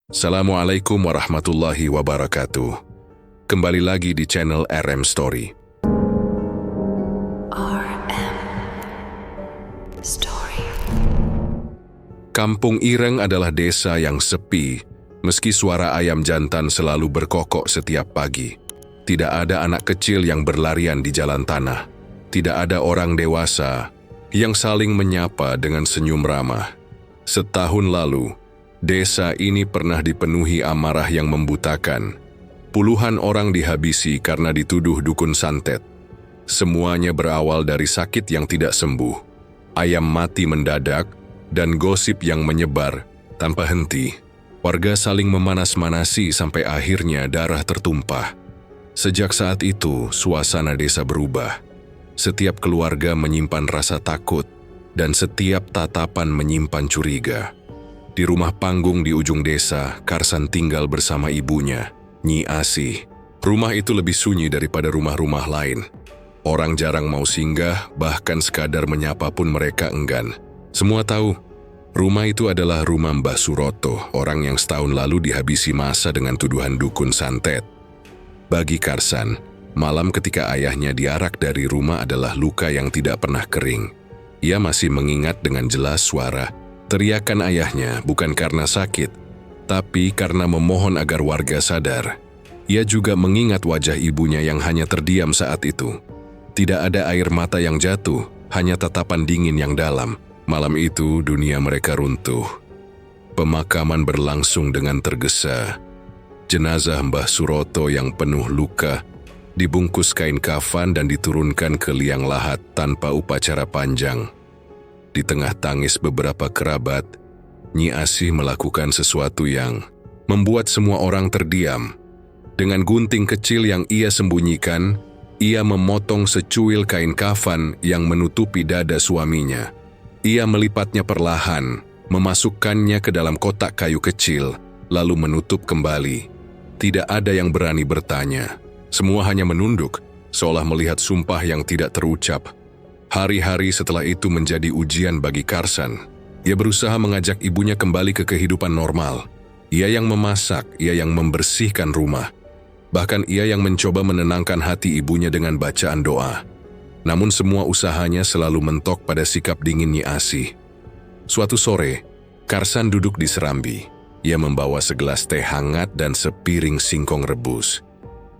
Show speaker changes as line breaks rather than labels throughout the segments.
Assalamualaikum warahmatullahi wabarakatuh. Kembali lagi di channel RM Story.
RM Story.
Kampung Ireng adalah desa yang sepi, meski suara ayam jantan selalu berkokok setiap pagi. Tidak ada anak kecil yang berlarian di jalan tanah. Tidak ada orang dewasa yang saling menyapa dengan senyum ramah. Setahun lalu, desa ini pernah dipenuhi amarah yang membutakan. Puluhan orang dihabisi karena dituduh dukun santet. Semuanya berawal dari sakit yang tidak sembuh, ayam mati mendadak, dan gosip yang menyebar tanpa henti. Warga saling memanas-manasi sampai akhirnya darah tertumpah. Sejak saat itu, suasana desa berubah. Setiap keluarga menyimpan rasa takut, dan setiap tatapan menyimpan curiga. Di rumah panggung di ujung desa, Karsan tinggal bersama ibunya, Nyi Asih. Rumah itu lebih sunyi daripada rumah-rumah lain. Orang jarang mau singgah, bahkan sekadar menyapa pun mereka enggan. Semua tahu, rumah itu adalah rumah Mbah Suroto, orang yang setahun lalu dihabisi massa dengan tuduhan dukun santet. Bagi Karsan, malam ketika ayahnya diarak dari rumah adalah luka yang tidak pernah kering. Ia masih mengingat dengan jelas suara teriakan ayahnya, bukan karena sakit, tapi karena memohon agar warga sadar. Ia juga mengingat wajah ibunya yang hanya terdiam saat itu. Tidak ada air mata yang jatuh, hanya tatapan dingin yang dalam. Malam itu dunia mereka runtuh. Pemakaman berlangsung dengan tergesa. Jenazah Mbah Suroto yang penuh luka dibungkus kain kafan dan diturunkan ke liang lahat tanpa upacara panjang. Di tengah tangis beberapa kerabat, Nyi Asih melakukan sesuatu yang membuat semua orang terdiam. Dengan gunting kecil yang ia sembunyikan, ia memotong secuil kain kafan yang menutupi dada suaminya. Ia melipatnya perlahan, memasukkannya ke dalam kotak kayu kecil, lalu menutup kembali. Tidak ada yang berani bertanya. Semua hanya menunduk, seolah melihat sumpah yang tidak terucap. Hari-hari setelah itu menjadi ujian bagi Karsan. Ia berusaha mengajak ibunya kembali ke kehidupan normal. Ia yang memasak, ia yang membersihkan rumah. Bahkan ia yang mencoba menenangkan hati ibunya dengan bacaan doa. Namun semua usahanya selalu mentok pada sikap dingin Nyi Asih. Suatu sore, Karsan duduk di serambi. Ia membawa segelas teh hangat dan sepiring singkong rebus.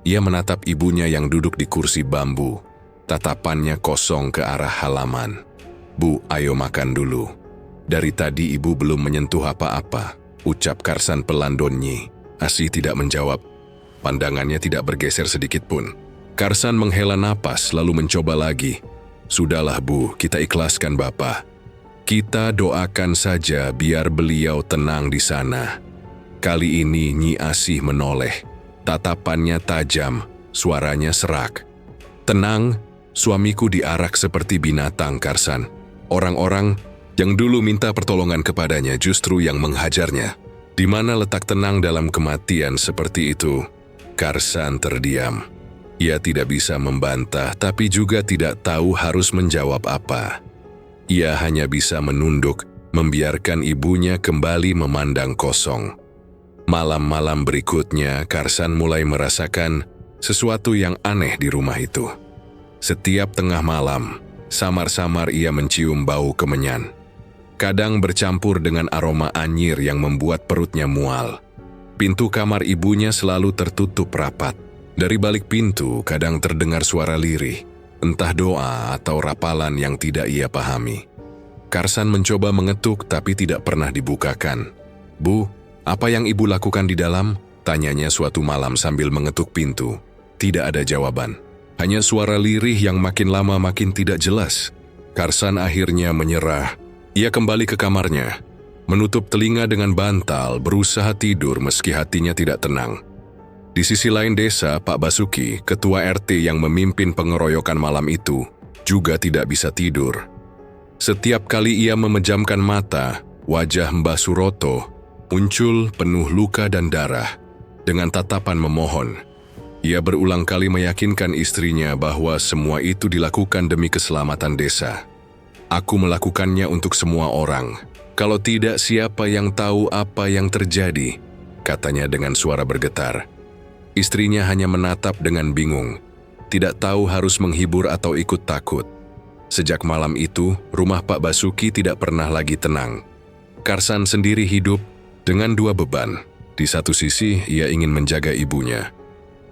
Ia menatap ibunya yang duduk di kursi bambu. Tatapannya kosong ke arah halaman. "Bu, ayo makan dulu. Dari tadi ibu belum menyentuh apa-apa," ucap Karsan pelan Nyi. Asih tidak menjawab. Pandangannya tidak bergeser sedikit pun. Karsan menghela napas lalu mencoba lagi. "Sudahlah Bu, kita ikhlaskan Bapak. Kita doakan saja biar beliau tenang di sana." Kali ini Nyi Asih menoleh. Tatapannya tajam, suaranya serak. "Tenang, suamiku diarak seperti binatang, Karsan. Orang-orang yang dulu minta pertolongan kepadanya justru yang menghajarnya. Di mana letak tenang dalam kematian seperti itu?" Karsan terdiam. Ia tidak bisa membantah, tapi juga tidak tahu harus menjawab apa. Ia hanya bisa menunduk, membiarkan ibunya kembali memandang kosong. Malam-malam berikutnya, Karsan mulai merasakan sesuatu yang aneh di rumah itu. Setiap tengah malam, samar-samar ia mencium bau kemenyan. Kadang bercampur dengan aroma anyir yang membuat perutnya mual. Pintu kamar ibunya selalu tertutup rapat. Dari balik pintu kadang terdengar suara lirih, entah doa atau rapalan yang tidak ia pahami. Karsan mencoba mengetuk tapi tidak pernah dibukakan. "Bu, apa yang ibu lakukan di dalam?" tanyanya suatu malam sambil mengetuk pintu. Tidak ada jawaban. Hanya suara lirih yang makin lama makin tidak jelas. Karsan akhirnya menyerah. Ia kembali ke kamarnya, menutup telinga dengan bantal, berusaha tidur meski hatinya tidak tenang. Di sisi lain desa, Pak Basuki, ketua RT yang memimpin pengeroyokan malam itu, juga tidak bisa tidur. Setiap kali ia memejamkan mata, wajah Mbah Suroto muncul penuh luka dan darah. Dengan tatapan memohon, ia berulang kali meyakinkan istrinya bahwa semua itu dilakukan demi keselamatan desa. "Aku melakukannya untuk semua orang. Kalau tidak, siapa yang tahu apa yang terjadi?" katanya dengan suara bergetar. Istrinya hanya menatap dengan bingung, tidak tahu harus menghibur atau ikut takut. Sejak malam itu, rumah Pak Basuki tidak pernah lagi tenang. Karsan sendiri hidup dengan dua beban. Di satu sisi, ia ingin menjaga ibunya.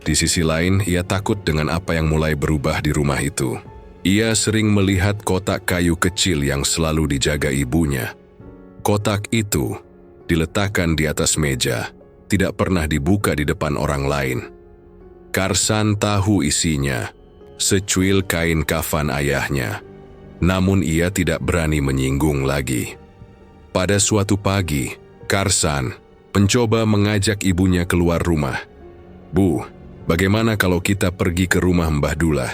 Di sisi lain, ia takut dengan apa yang mulai berubah di rumah itu. Ia sering melihat kotak kayu kecil yang selalu dijaga ibunya. Kotak itu diletakkan di atas meja, tidak pernah dibuka di depan orang lain. Karsan tahu isinya, secuil kain kafan ayahnya. Namun ia tidak berani menyinggung lagi. Pada suatu pagi, Karsan mencoba mengajak ibunya keluar rumah. "Bu, bagaimana kalau kita pergi ke rumah Mbah Dullah?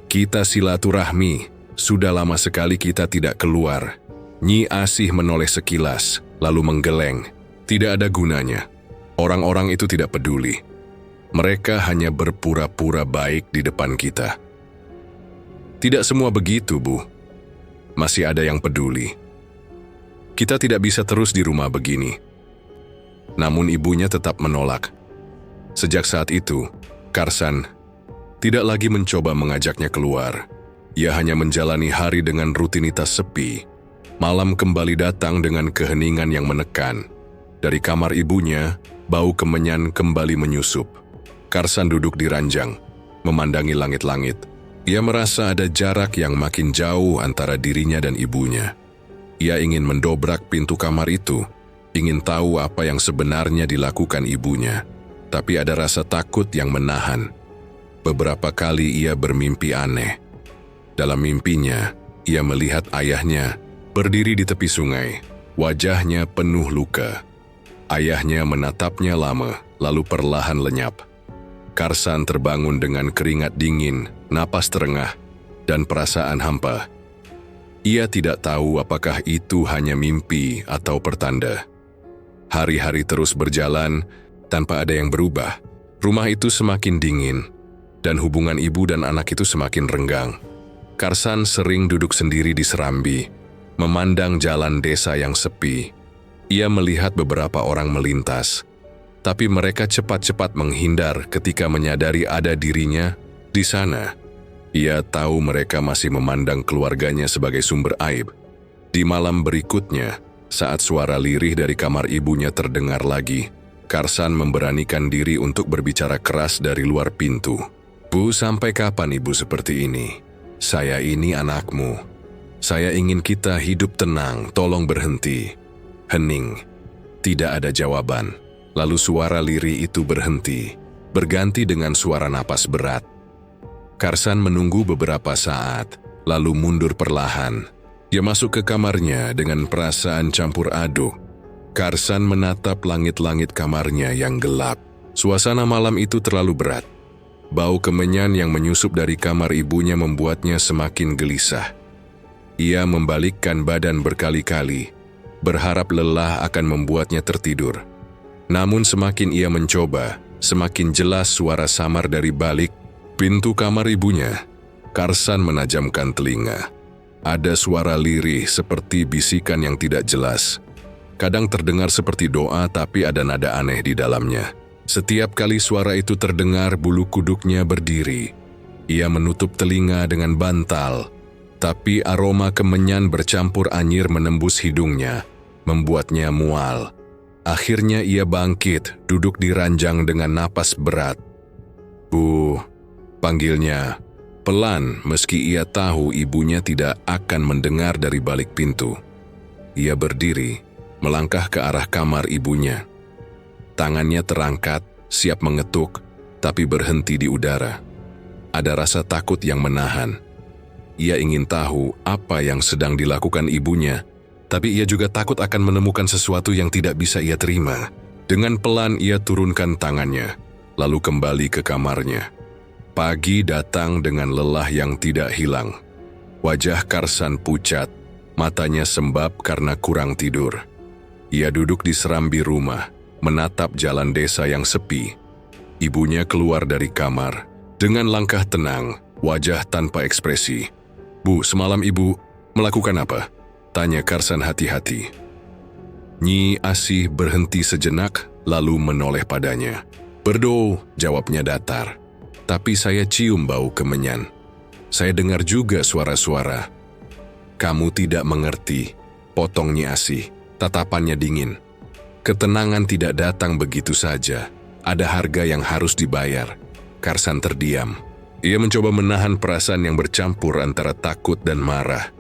Kita silaturahmi, sudah lama sekali kita tidak keluar." Nyi Asih menoleh sekilas, lalu menggeleng. Tidak ada gunanya. Orang-orang itu tidak peduli. Mereka hanya berpura-pura baik di depan kita. Tidak semua begitu, Bu. Masih ada yang peduli. Kita tidak bisa terus di rumah begini. Namun ibunya tetap menolak. Sejak saat itu, Karsan tidak lagi mencoba mengajaknya keluar. Ia hanya menjalani hari dengan rutinitas sepi. Malam kembali datang dengan keheningan yang menekan. Dari kamar ibunya, bau kemenyan kembali menyusup. Karsan duduk di ranjang, memandangi langit-langit. Ia merasa ada jarak yang makin jauh antara dirinya dan ibunya. Ia ingin mendobrak pintu kamar itu, ingin tahu apa yang sebenarnya dilakukan ibunya. Tapi ada rasa takut yang menahan. Beberapa kali ia bermimpi aneh. Dalam mimpinya, ia melihat ayahnya berdiri di tepi sungai, wajahnya penuh luka. Ayahnya menatapnya lama, lalu perlahan lenyap. Karsan terbangun dengan keringat dingin, napas terengah, dan perasaan hampa. Ia tidak tahu apakah itu hanya mimpi atau pertanda. Hari-hari terus berjalan tanpa ada yang berubah. Rumah itu semakin dingin, dan hubungan ibu dan anak itu semakin renggang. Karsan sering duduk sendiri di serambi, memandang jalan desa yang sepi. Ia melihat beberapa orang melintas, tapi mereka cepat-cepat menghindar ketika menyadari ada dirinya di sana. Ia tahu mereka masih memandang keluarganya sebagai sumber aib. Di malam berikutnya, saat suara lirih dari kamar ibunya terdengar lagi, Karsan memberanikan diri untuk berbicara keras dari luar pintu. "Bu, sampai kapan ibu seperti ini? Saya ini anakmu. Saya ingin kita hidup tenang, tolong berhenti." Hening. Tidak ada jawaban. Lalu suara lirih itu berhenti, berganti dengan suara napas berat. Karsan menunggu beberapa saat, lalu mundur perlahan. Dia masuk ke kamarnya dengan perasaan campur aduk. Karsan menatap langit-langit kamarnya yang gelap. Suasana malam itu terlalu berat. Bau kemenyan yang menyusup dari kamar ibunya membuatnya semakin gelisah. Ia membalikkan badan berkali-kali, berharap lelah akan membuatnya tertidur. Namun semakin ia mencoba, semakin jelas suara samar dari balik pintu kamar ibunya. Karsan menajamkan telinga. Ada suara lirih seperti bisikan yang tidak jelas. Kadang terdengar seperti doa, tapi ada nada aneh di dalamnya. Setiap kali suara itu terdengar, bulu kuduknya berdiri. Ia menutup telinga dengan bantal, tapi aroma kemenyan bercampur anyir menembus hidungnya, membuatnya mual. Akhirnya ia bangkit, duduk di ranjang dengan napas berat. "Bu," panggilnya, pelan meski ia tahu ibunya tidak akan mendengar dari balik pintu. Ia berdiri, melangkah ke arah kamar ibunya. Tangannya terangkat, siap mengetuk, tapi berhenti di udara. Ada rasa takut yang menahan. Ia ingin tahu apa yang sedang dilakukan ibunya, tapi ia juga takut akan menemukan sesuatu yang tidak bisa ia terima. Dengan pelan ia turunkan tangannya, lalu kembali ke kamarnya. Pagi datang dengan lelah yang tidak hilang. Wajah Karsan pucat, matanya sembab karena kurang tidur. Ia duduk di serambi rumah, menatap jalan desa yang sepi. Ibunya keluar dari kamar, dengan langkah tenang, wajah tanpa ekspresi. "Bu, semalam ibu melakukan apa?" tanya Karsan hati-hati. Nyi Asih berhenti sejenak, lalu menoleh padanya. "Berdo," jawabnya datar. Tapi saya cium bau kemenyan. Saya dengar juga suara-suara. "Kamu tidak mengerti," potong Nyi Asih. Tatapannya dingin. Ketenangan tidak datang begitu saja. Ada harga yang harus dibayar. Karsan terdiam. Ia mencoba menahan perasaan yang bercampur antara takut dan marah.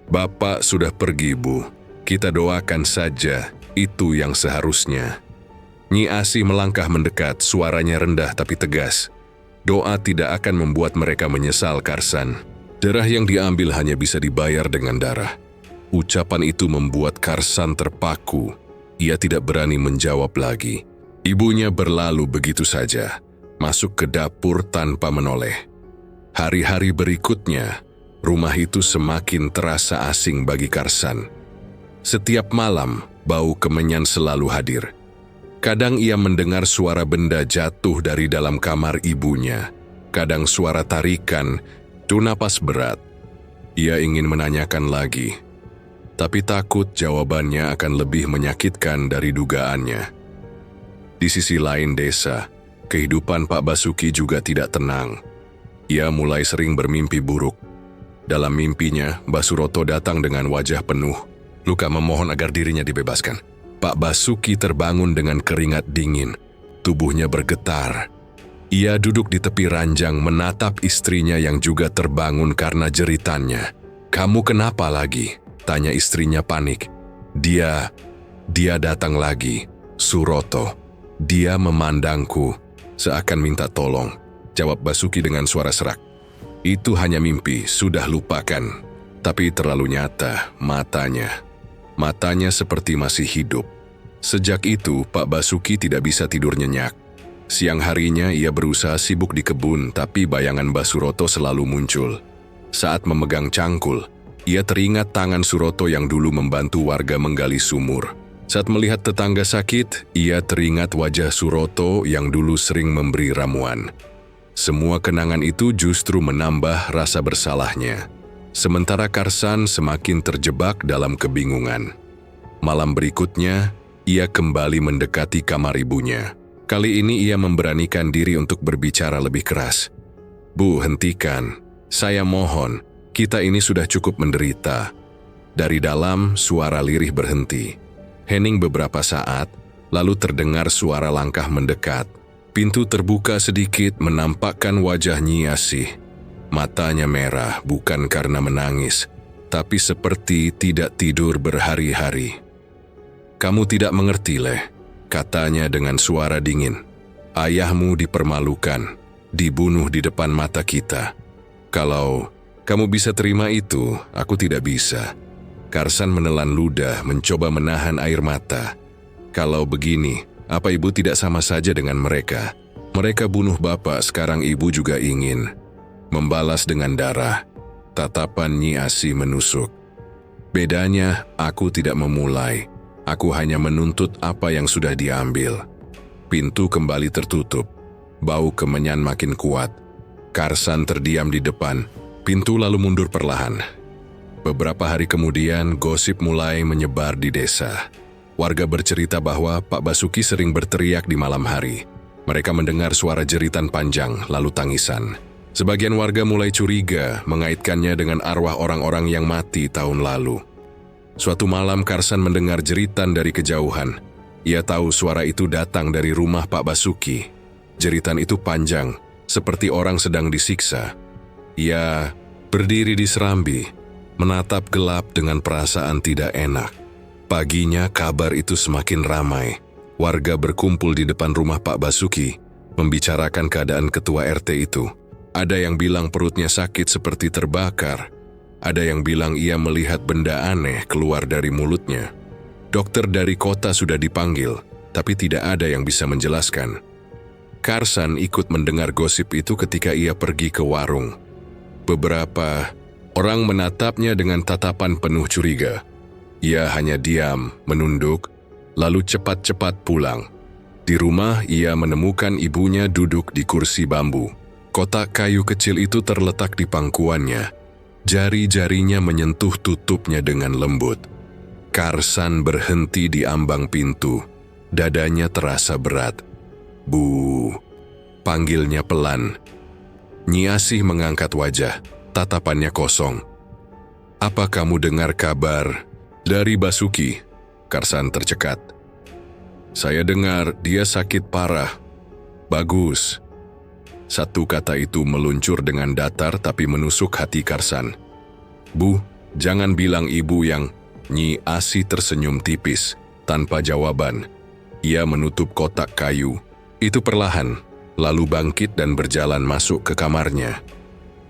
"Bapak sudah pergi, Bu. Kita doakan saja, itu yang seharusnya." Nyi Asih melangkah mendekat, suaranya rendah tapi tegas. "Doa tidak akan membuat mereka menyesal, Karsan. Darah yang diambil hanya bisa dibayar dengan darah." Ucapan itu membuat Karsan terpaku. Ia tidak berani menjawab lagi. Ibunya berlalu begitu saja, masuk ke dapur tanpa menoleh. Hari-hari berikutnya, rumah itu semakin terasa asing bagi Karsan. Setiap malam, bau kemenyan selalu hadir. Kadang ia mendengar suara benda jatuh dari dalam kamar ibunya. Kadang suara tarikan, napas berat. Ia ingin menanyakan lagi, tapi takut jawabannya akan lebih menyakitkan dari dugaannya. Di sisi lain desa, kehidupan Pak Basuki juga tidak tenang. Ia mulai sering bermimpi buruk. Dalam mimpinya, Basuroto datang dengan wajah penuh luka memohon agar dirinya dibebaskan. Pak Basuki terbangun dengan keringat dingin. Tubuhnya bergetar. Ia duduk di tepi ranjang menatap istrinya yang juga terbangun karena jeritannya. "Kamu kenapa lagi?" tanya istrinya panik. Dia datang lagi, Suroto. Dia memandangku, seakan minta tolong, jawab Basuki dengan suara serak. "Itu hanya mimpi, sudah lupakan." Tapi terlalu nyata matanya. Matanya seperti masih hidup. Sejak itu, Pak Basuki tidak bisa tidur nyenyak. Siang harinya ia berusaha sibuk di kebun, tapi bayangan Basuroto selalu muncul. Saat memegang cangkul, ia teringat tangan Suroto yang dulu membantu warga menggali sumur. Saat melihat tetangga sakit, ia teringat wajah Suroto yang dulu sering memberi ramuan. Semua kenangan itu justru menambah rasa bersalahnya. Sementara Karsan semakin terjebak dalam kebingungan. Malam berikutnya, ia kembali mendekati kamar ibunya. Kali ini ia memberanikan diri untuk berbicara lebih keras. "Bu, hentikan. Saya mohon, kita ini sudah cukup menderita." Dari dalam, suara lirih berhenti. Hening beberapa saat, lalu terdengar suara langkah mendekat. Pintu terbuka sedikit menampakkan wajah Nyi Asih. Matanya merah bukan karena menangis, tapi seperti tidak tidur berhari-hari. "Kamu tidak mengerti, Leh," katanya dengan suara dingin. "Ayahmu dipermalukan, dibunuh di depan mata kita. Kalau kamu bisa terima itu, aku tidak bisa." Karsan menelan ludah, mencoba menahan air mata. "Kalau begini, apa ibu tidak sama saja dengan mereka? Mereka bunuh bapak, sekarang ibu juga ingin membalas dengan darah." Tatapan Nyi Asih menusuk. "Bedanya, aku tidak memulai. Aku hanya menuntut apa yang sudah diambil." Pintu kembali tertutup. Bau kemenyan makin kuat. Karsan terdiam di depan. Pintu lalu mundur perlahan. Beberapa hari kemudian, gosip mulai menyebar di desa. Warga bercerita bahwa Pak Basuki sering berteriak di malam hari. Mereka mendengar suara jeritan panjang, lalu tangisan. Sebagian warga mulai curiga, mengaitkannya dengan arwah orang-orang yang mati tahun lalu. Suatu malam Karsan mendengar jeritan dari kejauhan. Ia tahu suara itu datang dari rumah Pak Basuki. Jeritan itu panjang, seperti orang sedang disiksa. Ia berdiri di serambi, menatap gelap dengan perasaan tidak enak. Paginya kabar itu semakin ramai. Warga berkumpul di depan rumah Pak Basuki, membicarakan keadaan ketua RT itu. Ada yang bilang perutnya sakit seperti terbakar. Ada yang bilang ia melihat benda aneh keluar dari mulutnya. Dokter dari kota sudah dipanggil, tapi tidak ada yang bisa menjelaskan. Karsan ikut mendengar gosip itu ketika ia pergi ke warung. Beberapa orang menatapnya dengan tatapan penuh curiga. Ia hanya diam, menunduk, lalu cepat-cepat pulang. Di rumah, ia menemukan ibunya duduk di kursi bambu. Kotak kayu kecil itu terletak di pangkuannya. Jari-jarinya menyentuh tutupnya dengan lembut. Karsan berhenti di ambang pintu. Dadanya terasa berat. "Bu," panggilnya pelan. Nyi Asih mengangkat wajah, tatapannya kosong. "Apa kamu dengar kabar dari Basuki?" Karsan tercekat. "Saya dengar dia sakit parah." "Bagus." Satu kata itu meluncur dengan datar tapi menusuk hati Karsan. "Bu, jangan bilang ibu yang..." Nyi Asih tersenyum tipis, tanpa jawaban. Ia menutup kotak kayu. Itu perlahan, lalu bangkit dan berjalan masuk ke kamarnya.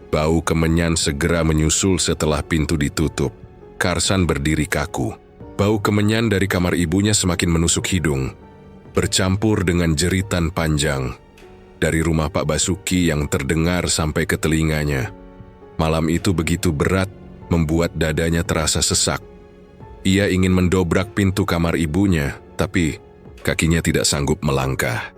Bau kemenyan segera menyusul setelah pintu ditutup. Karsan berdiri kaku. Bau kemenyan dari kamar ibunya semakin menusuk hidung, bercampur dengan jeritan panjang dari rumah Pak Basuki yang terdengar sampai ke telinganya. Malam itu begitu berat, membuat dadanya terasa sesak. Ia ingin mendobrak pintu kamar ibunya, tapi kakinya tidak sanggup melangkah.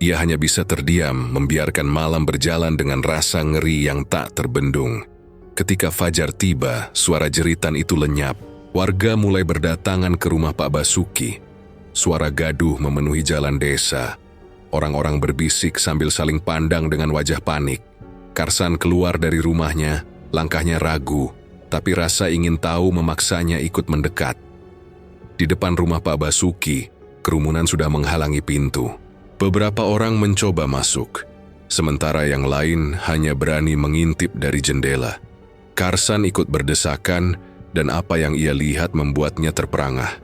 Ia hanya bisa terdiam, membiarkan malam berjalan dengan rasa ngeri yang tak terbendung. Ketika fajar tiba, suara jeritan itu lenyap. Warga mulai berdatangan ke rumah Pak Basuki. Suara gaduh memenuhi jalan desa. Orang-orang berbisik sambil saling pandang dengan wajah panik. Karsan keluar dari rumahnya, langkahnya ragu, tapi rasa ingin tahu memaksanya ikut mendekat. Di depan rumah Pak Basuki, kerumunan sudah menghalangi pintu. Beberapa orang mencoba masuk, sementara yang lain hanya berani mengintip dari jendela. Karsan ikut berdesakan, dan apa yang ia lihat membuatnya terperangah.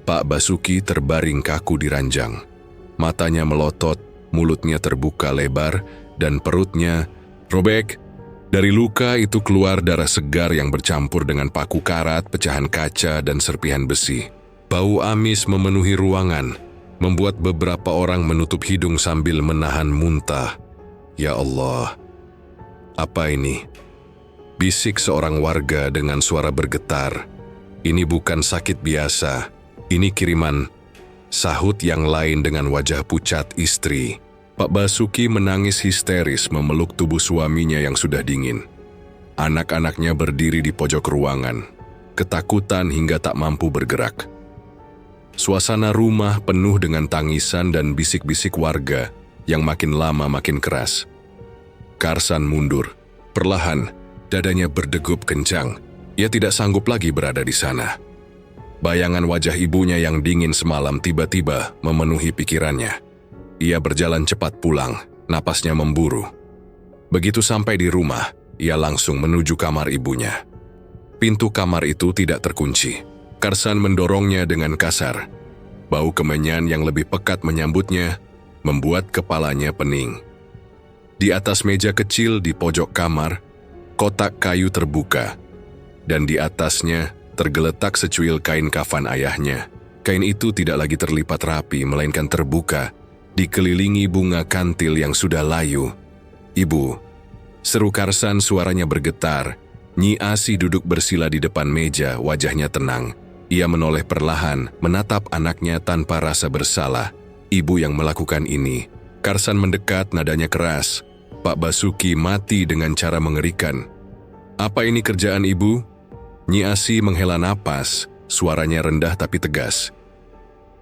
Pak Basuki terbaring kaku di ranjang. Matanya melotot, mulutnya terbuka lebar, dan perutnya robek. Dari luka itu keluar darah segar yang bercampur dengan paku karat, pecahan kaca, dan serpihan besi. Bau amis memenuhi ruangan, membuat beberapa orang menutup hidung sambil menahan muntah. "Ya Allah, apa ini?" Bisik seorang warga dengan suara bergetar. "Ini bukan sakit biasa, ini kiriman," sahut yang lain dengan wajah pucat istri. Pak Basuki menangis histeris memeluk tubuh suaminya yang sudah dingin. Anak-anaknya berdiri di pojok ruangan, ketakutan hingga tak mampu bergerak. Suasana rumah penuh dengan tangisan dan bisik-bisik warga yang makin lama makin keras. Karsan mundur. Perlahan, dadanya berdegup kencang. Ia tidak sanggup lagi berada di sana. Bayangan wajah ibunya yang dingin semalam tiba-tiba memenuhi pikirannya. Ia berjalan cepat pulang, napasnya memburu. Begitu sampai di rumah, ia langsung menuju kamar ibunya. Pintu kamar itu tidak terkunci. Karsan mendorongnya dengan kasar. Bau kemenyan yang lebih pekat menyambutnya, membuat kepalanya pening. Di atas meja kecil di pojok kamar, kotak kayu terbuka, dan di atasnya tergeletak secuil kain kafan ayahnya. Kain itu tidak lagi terlipat rapi, melainkan terbuka, dikelilingi bunga kantil yang sudah layu. "Ibu," seru Karsan, suaranya bergetar. Nyi Asih duduk bersila di depan meja, wajahnya tenang. Ia menoleh perlahan, menatap anaknya tanpa rasa bersalah. Ibu yang melakukan ini. Karsan mendekat, nadanya keras. Pak Basuki mati dengan cara mengerikan. "Apa ini kerjaan ibu?" Nyi Asih menghela napas, suaranya rendah tapi tegas.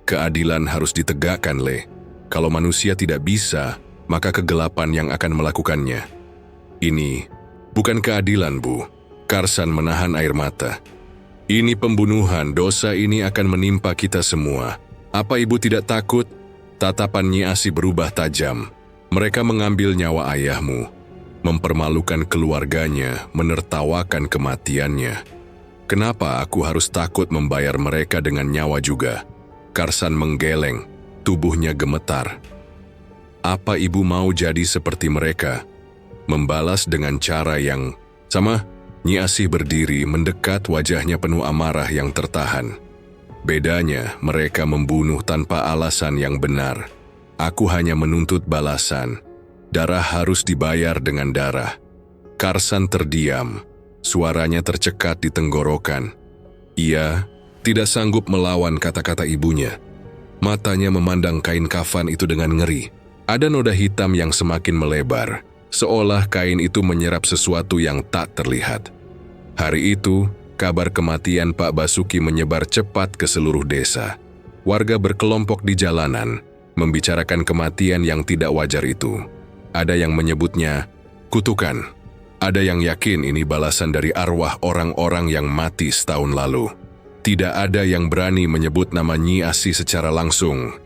"Keadilan harus ditegakkan, Le. Kalau manusia tidak bisa, maka kegelapan yang akan melakukannya." "Ini bukan keadilan, Bu." Karsan menahan air mata. "Ini pembunuhan, dosa ini akan menimpa kita semua. Apa ibu tidak takut?" Tatapan Nyi Asih berubah tajam. "Mereka mengambil nyawa ayahmu, mempermalukan keluarganya, menertawakan kematiannya. Kenapa aku harus takut membayar mereka dengan nyawa juga?" Karsan menggeleng. Tubuhnya gemetar. "Apa ibu mau jadi seperti mereka? Membalas dengan cara yang sama?" Nyi Asih berdiri mendekat, wajahnya penuh amarah yang tertahan. "Bedanya, mereka membunuh tanpa alasan yang benar. Aku hanya menuntut balasan. Darah harus dibayar dengan darah." Karsan terdiam. Suaranya tercekat di tenggorokan. Ia tidak sanggup melawan kata-kata ibunya. Matanya memandang kain kafan itu dengan ngeri. Ada noda hitam yang semakin melebar, seolah kain itu menyerap sesuatu yang tak terlihat. Hari itu, kabar kematian Pak Basuki menyebar cepat ke seluruh desa. Warga berkelompok di jalanan, membicarakan kematian yang tidak wajar itu. Ada yang menyebutnya kutukan. Ada yang yakin ini balasan dari arwah orang-orang yang mati setahun lalu. Tidak ada yang berani menyebut nama Nyi Asi secara langsung.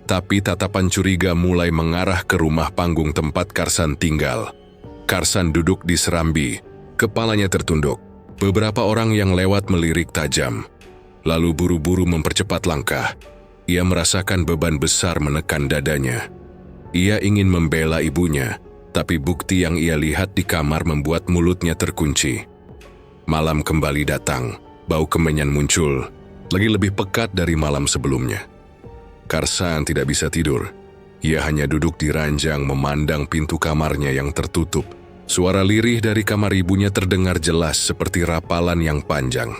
Tapi tatapan curiga mulai mengarah ke rumah panggung tempat Karsan tinggal. Karsan duduk di serambi, kepalanya tertunduk. Beberapa orang yang lewat melirik tajam, lalu buru-buru mempercepat langkah. Ia merasakan beban besar menekan dadanya. Ia ingin membela ibunya, tapi bukti yang ia lihat di kamar membuat mulutnya terkunci. Malam kembali datang, bau kemenyan muncul, lagi lebih pekat dari malam sebelumnya. Karsan tidak bisa tidur. Ia hanya duduk di ranjang memandang pintu kamarnya yang tertutup. Suara lirih dari kamar ibunya terdengar jelas seperti rapalan yang panjang.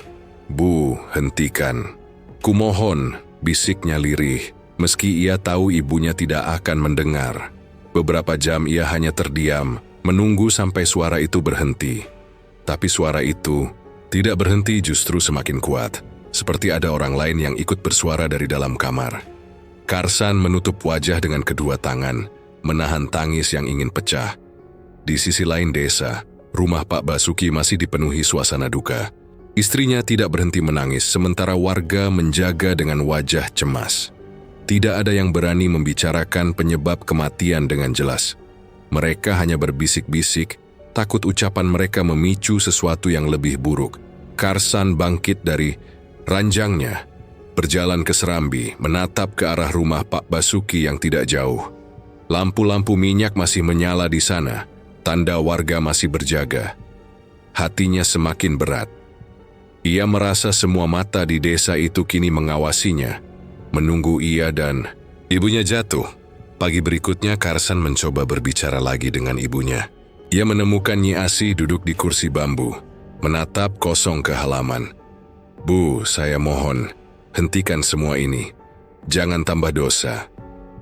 "Bu, hentikan. Kumohon," bisiknya lirih, meski ia tahu ibunya tidak akan mendengar. Beberapa jam ia hanya terdiam, menunggu sampai suara itu berhenti. Tapi suara itu tidak berhenti, justru semakin kuat, seperti ada orang lain yang ikut bersuara dari dalam kamar. Karsan menutup wajah dengan kedua tangan, menahan tangis yang ingin pecah. Di sisi lain desa, rumah Pak Basuki masih dipenuhi suasana duka. Istrinya tidak berhenti menangis, sementara warga menjaga dengan wajah cemas. Tidak ada yang berani membicarakan penyebab kematian dengan jelas. Mereka hanya berbisik-bisik, takut ucapan mereka memicu sesuatu yang lebih buruk. Karsan bangkit dari ranjangnya, berjalan ke serambi, menatap ke arah rumah Pak Basuki yang tidak jauh. Lampu-lampu minyak masih menyala di sana, tanda warga masih berjaga. Hatinya semakin berat. Ia merasa semua mata di desa itu kini mengawasinya, menunggu ia dan ibunya jatuh. Pagi berikutnya Karsan mencoba berbicara lagi dengan ibunya. Ia menemukan Nyi Asi duduk di kursi bambu, menatap kosong ke halaman. "Bu, saya mohon, hentikan semua ini. Jangan tambah dosa.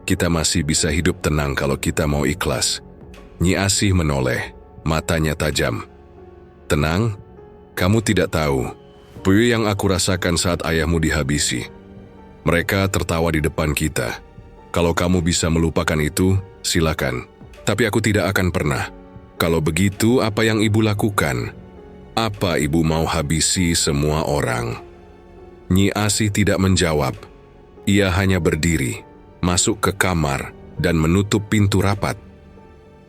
Kita masih bisa hidup tenang kalau kita mau ikhlas." Nyi Asih menoleh, matanya tajam. "Tenang? Kamu tidak tahu Puyu yang aku rasakan saat ayahmu dihabisi. Mereka tertawa di depan kita. Kalau kamu bisa melupakan itu, silakan. Tapi aku tidak akan pernah. Kalau begitu, apa yang ibu lakukan? Apa ibu mau habisi semua orang?" Nyi Asih tidak menjawab. Ia hanya berdiri, masuk ke kamar, dan menutup pintu rapat.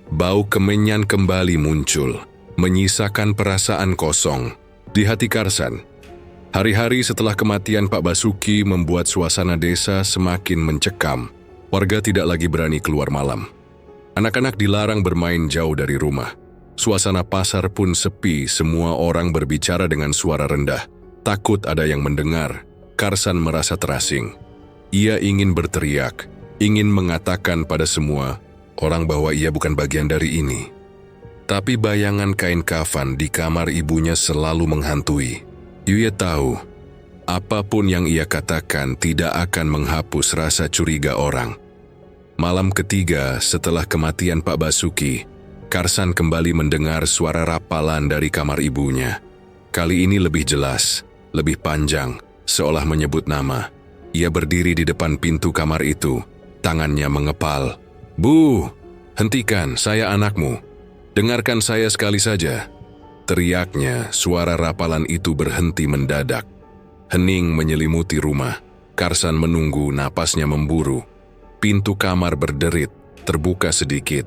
Bau kemenyan kembali muncul, menyisakan perasaan kosong di hati Karsan. Hari-hari setelah kematian Pak Basuki membuat suasana desa semakin mencekam. Warga tidak lagi berani keluar malam. Anak-anak dilarang bermain jauh dari rumah. Suasana pasar pun sepi, semua orang berbicara dengan suara rendah. Takut ada yang mendengar, Karsan merasa terasing. Ia ingin berteriak, ingin mengatakan pada semua orang bahwa ia bukan bagian dari ini. Tapi bayangan kain kafan di kamar ibunya selalu menghantui. Ia tahu, apapun yang ia katakan tidak akan menghapus rasa curiga orang. Malam ketiga setelah kematian Pak Basuki, Karsan kembali mendengar suara rapalan dari kamar ibunya. Kali ini lebih jelas, lebih panjang, seolah menyebut nama. Ia berdiri di depan pintu kamar itu, tangannya mengepal. "Bu, hentikan, saya anakmu. Dengarkan saya sekali saja." Teriaknya, suara rapalan itu berhenti mendadak. Hening menyelimuti rumah. Karsan menunggu, napasnya memburu. Pintu kamar berderit, terbuka sedikit.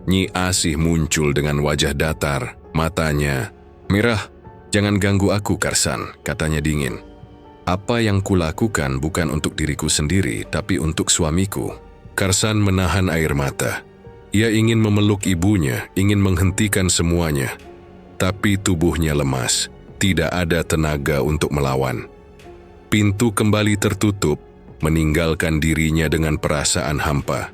Nyi Asih muncul dengan wajah datar, matanya. "Mirah, jangan ganggu aku, Karsan," katanya dingin. "Apa yang kulakukan bukan untuk diriku sendiri, tapi untuk suamiku." Karsan menahan air mata. Ia ingin memeluk ibunya, ingin menghentikan semuanya. Tapi tubuhnya lemas, tidak ada tenaga untuk melawan. Pintu kembali tertutup, meninggalkan dirinya dengan perasaan hampa.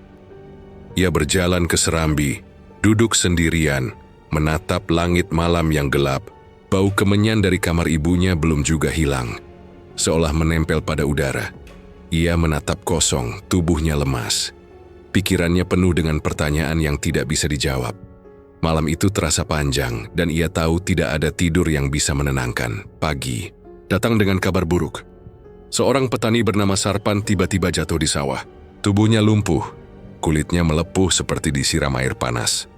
Ia berjalan ke serambi, duduk sendirian, menatap langit malam yang gelap. Bau kemenyan dari kamar ibunya belum juga hilang, seolah menempel pada udara. Ia menatap kosong, tubuhnya lemas. Pikirannya penuh dengan pertanyaan yang tidak bisa dijawab. Malam itu terasa panjang, dan ia tahu tidak ada tidur yang bisa menenangkan. Pagi datang dengan kabar buruk. Seorang petani bernama Sarpan tiba-tiba jatuh di sawah. Tubuhnya lumpuh, kulitnya melepuh seperti disiram air panas.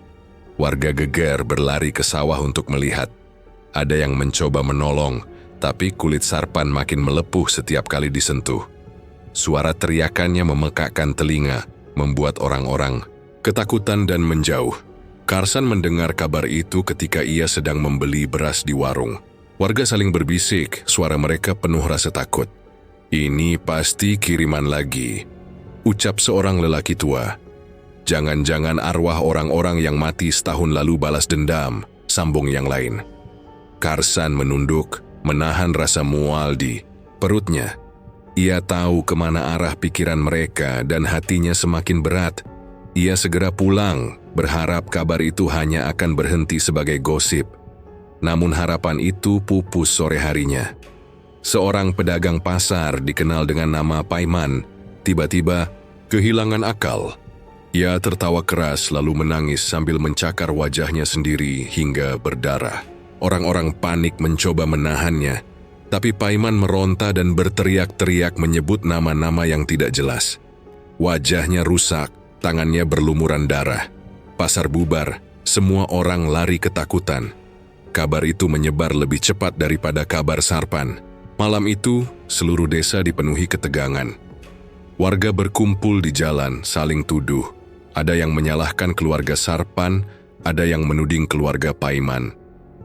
Warga geger berlari ke sawah untuk melihat. Ada yang mencoba menolong, tapi kulit Sarpan makin melepuh setiap kali disentuh. Suara teriakannya memekakkan telinga, membuat orang-orang ketakutan dan menjauh. Karsan mendengar kabar itu ketika ia sedang membeli beras di warung. Warga saling berbisik, suara mereka penuh rasa takut. "Ini pasti kiriman lagi," ucap seorang lelaki tua. "Jangan-jangan arwah orang-orang yang mati setahun lalu balas dendam," sambung yang lain. Karsan menunduk, menahan rasa mual di perutnya. Ia tahu kemana arah pikiran mereka dan hatinya semakin berat. Ia segera pulang, berharap kabar itu hanya akan berhenti sebagai gosip. Namun harapan itu pupus sore harinya. Seorang pedagang pasar dikenal dengan nama Paiman, tiba-tiba kehilangan akal. Ia tertawa keras lalu menangis sambil mencakar wajahnya sendiri hingga berdarah. Orang-orang panik mencoba menahannya, tapi Paiman meronta dan berteriak-teriak menyebut nama-nama yang tidak jelas. Wajahnya rusak, tangannya berlumuran darah. Pasar bubar, semua orang lari ketakutan. Kabar itu menyebar lebih cepat daripada kabar Sarpan. Malam itu, seluruh desa dipenuhi ketegangan. Warga berkumpul di jalan, saling tuduh. Ada yang menyalahkan keluarga Sarpan, ada yang menuding keluarga Paiman.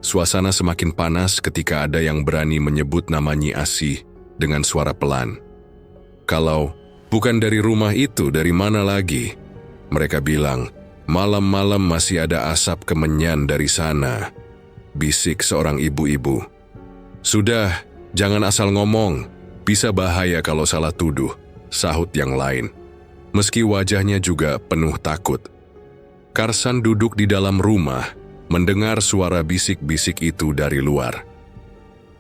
Suasana semakin panas ketika ada yang berani menyebut nama Nyi Asih dengan suara pelan. "Kalau bukan dari rumah itu, dari mana lagi?" Mereka bilang, "Malam-malam masih ada asap kemenyan dari sana," bisik seorang ibu-ibu. "Sudah, jangan asal ngomong, bisa bahaya kalau salah tuduh," sahut yang lain. Meski wajahnya juga penuh takut. Karsan duduk di dalam rumah, mendengar suara bisik-bisik itu dari luar.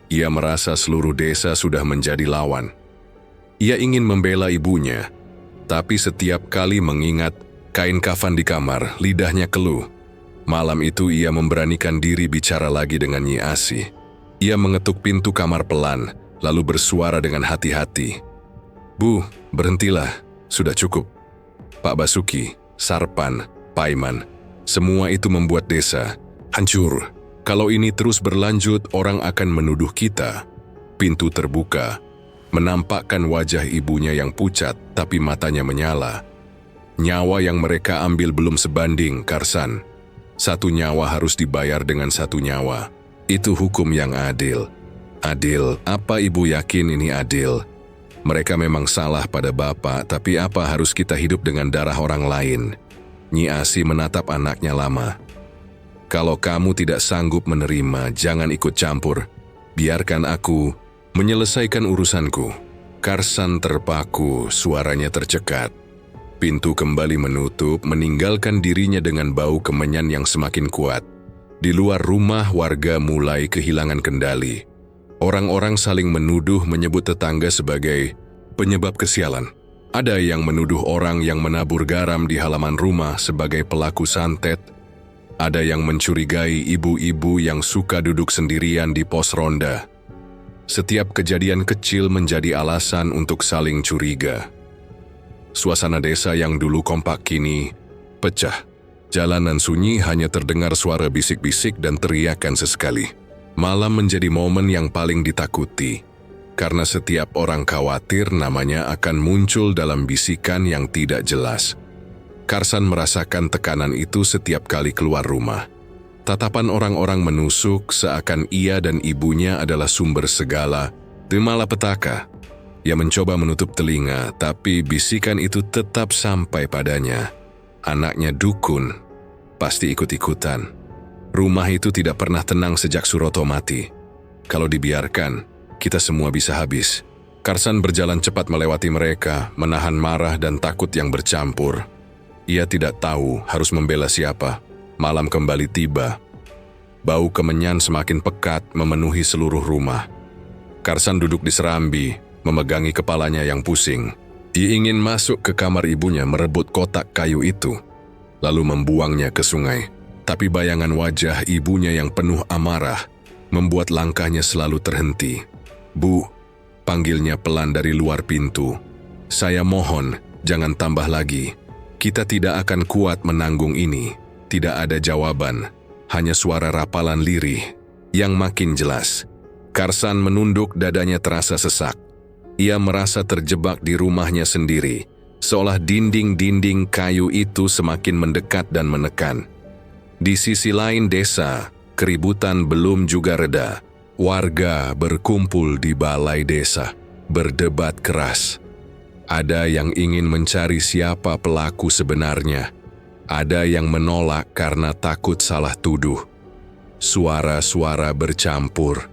Ia merasa seluruh desa sudah menjadi lawan. Ia ingin membela ibunya, tapi setiap kali mengingat kain kafan di kamar, lidahnya keluh. Malam itu ia memberanikan diri bicara lagi dengan Nyi Asih. Ia mengetuk pintu kamar pelan, lalu bersuara dengan hati-hati. "Bu, berhentilah, sudah cukup. Pak Basuki, Sarpan, Paiman, semua itu membuat desa hancur. Kalau ini terus berlanjut, orang akan menuduh kita." Pintu terbuka, menampakkan wajah ibunya yang pucat, tapi matanya menyala. "Nyawa yang mereka ambil belum sebanding, Karsan. Satu nyawa harus dibayar dengan satu nyawa. Itu hukum yang adil." "Adil? Apa ibu yakin ini adil? Mereka memang salah pada bapak, tapi apa harus kita hidup dengan darah orang lain?" Nyi Asih menatap anaknya lama. "Kalau kamu tidak sanggup menerima, jangan ikut campur. Biarkan aku menyelesaikan urusanku." Karsan terpaku, suaranya tercekat. Pintu kembali menutup, meninggalkan dirinya dengan bau kemenyan yang semakin kuat. Di luar rumah, warga mulai kehilangan kendali. Orang-orang saling menuduh, menyebut tetangga sebagai penyebab kesialan. Ada yang menuduh orang yang menabur garam di halaman rumah sebagai pelaku santet. Ada yang mencurigai ibu-ibu yang suka duduk sendirian di pos ronda. Setiap kejadian kecil menjadi alasan untuk saling curiga. Suasana desa yang dulu kompak kini pecah. Jalanan sunyi, hanya terdengar suara bisik-bisik dan teriakan sesekali. Malam menjadi momen yang paling ditakuti, karena setiap orang khawatir namanya akan muncul dalam bisikan yang tidak jelas. Karsan merasakan tekanan itu setiap kali keluar rumah. Tatapan orang-orang menusuk seakan ia dan ibunya adalah sumber segala malapetaka. Ia mencoba menutup telinga, tapi bisikan itu tetap sampai padanya. Anaknya dukun, pasti ikut-ikutan. Rumah itu tidak pernah tenang sejak Suroto mati. Kalau dibiarkan, kita semua bisa habis. Karsan berjalan cepat melewati mereka, menahan marah dan takut yang bercampur. Ia tidak tahu harus membela siapa. Malam kembali tiba. Bau kemenyan semakin pekat memenuhi seluruh rumah. Karsan duduk di serambi, memegangi kepalanya yang pusing. Ia ingin masuk ke kamar ibunya merebut kotak kayu itu, lalu membuangnya ke sungai. Tapi bayangan wajah ibunya yang penuh amarah membuat langkahnya selalu terhenti. "Bu, Panggilnya pelan dari luar pintu. Saya mohon, jangan tambah lagi. Kita tidak akan kuat menanggung ini. Tidak ada jawaban, hanya suara rapalan lirih yang makin jelas. Karsan menunduk, dadanya terasa sesak. Ia merasa terjebak di rumahnya sendiri, seolah dinding-dinding kayu itu semakin mendekat dan menekan. Di sisi lain desa, keributan belum juga reda. Warga berkumpul di balai desa, berdebat keras. Ada yang ingin mencari siapa pelaku sebenarnya. Ada yang menolak karena takut salah tuduh. Suara-suara bercampur,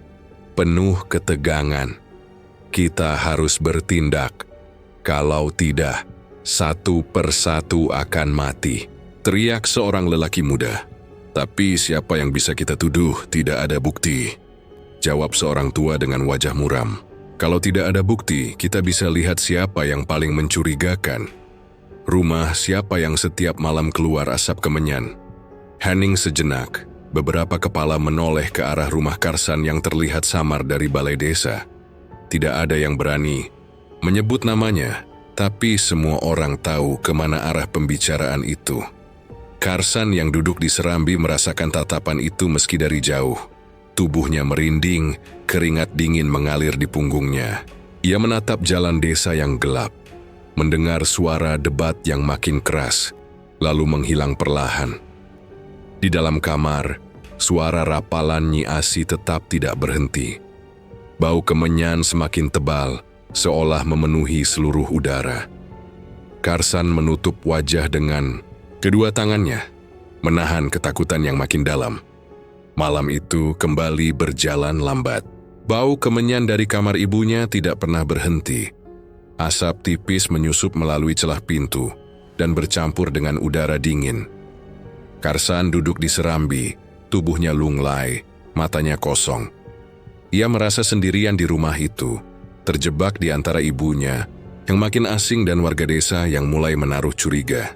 penuh ketegangan. Kita harus bertindak. Kalau tidak, satu persatu akan mati. Teriak seorang lelaki muda. Tapi siapa yang bisa kita tuduh? Tidak ada bukti. Jawab seorang tua dengan wajah muram. Kalau tidak ada bukti, kita bisa lihat siapa yang paling mencurigakan. Rumah siapa yang setiap malam keluar asap kemenyan. Hening sejenak, beberapa kepala menoleh ke arah rumah Karsan yang terlihat samar dari balai desa. Tidak ada yang berani menyebut namanya, tapi semua orang tahu kemana arah pembicaraan itu. Karsan yang duduk di serambi merasakan tatapan itu meski dari jauh. Tubuhnya merinding, keringat dingin mengalir di punggungnya. Ia menatap jalan desa yang gelap, mendengar suara debat yang makin keras, lalu menghilang perlahan. Di dalam kamar, suara rapalan Nyi Asi tetap tidak berhenti. Bau kemenyan semakin tebal, seolah memenuhi seluruh udara. Karsan menutup wajah dengan kedua tangannya, menahan ketakutan yang makin dalam. Malam itu kembali berjalan lambat. Bau kemenyan dari kamar ibunya tidak pernah berhenti. Asap tipis menyusup melalui celah pintu dan bercampur dengan udara dingin. Karsan duduk di serambi, tubuhnya lunglai, matanya kosong. Ia merasa sendirian di rumah itu, terjebak di antara ibunya yang makin asing dan warga desa yang mulai menaruh curiga.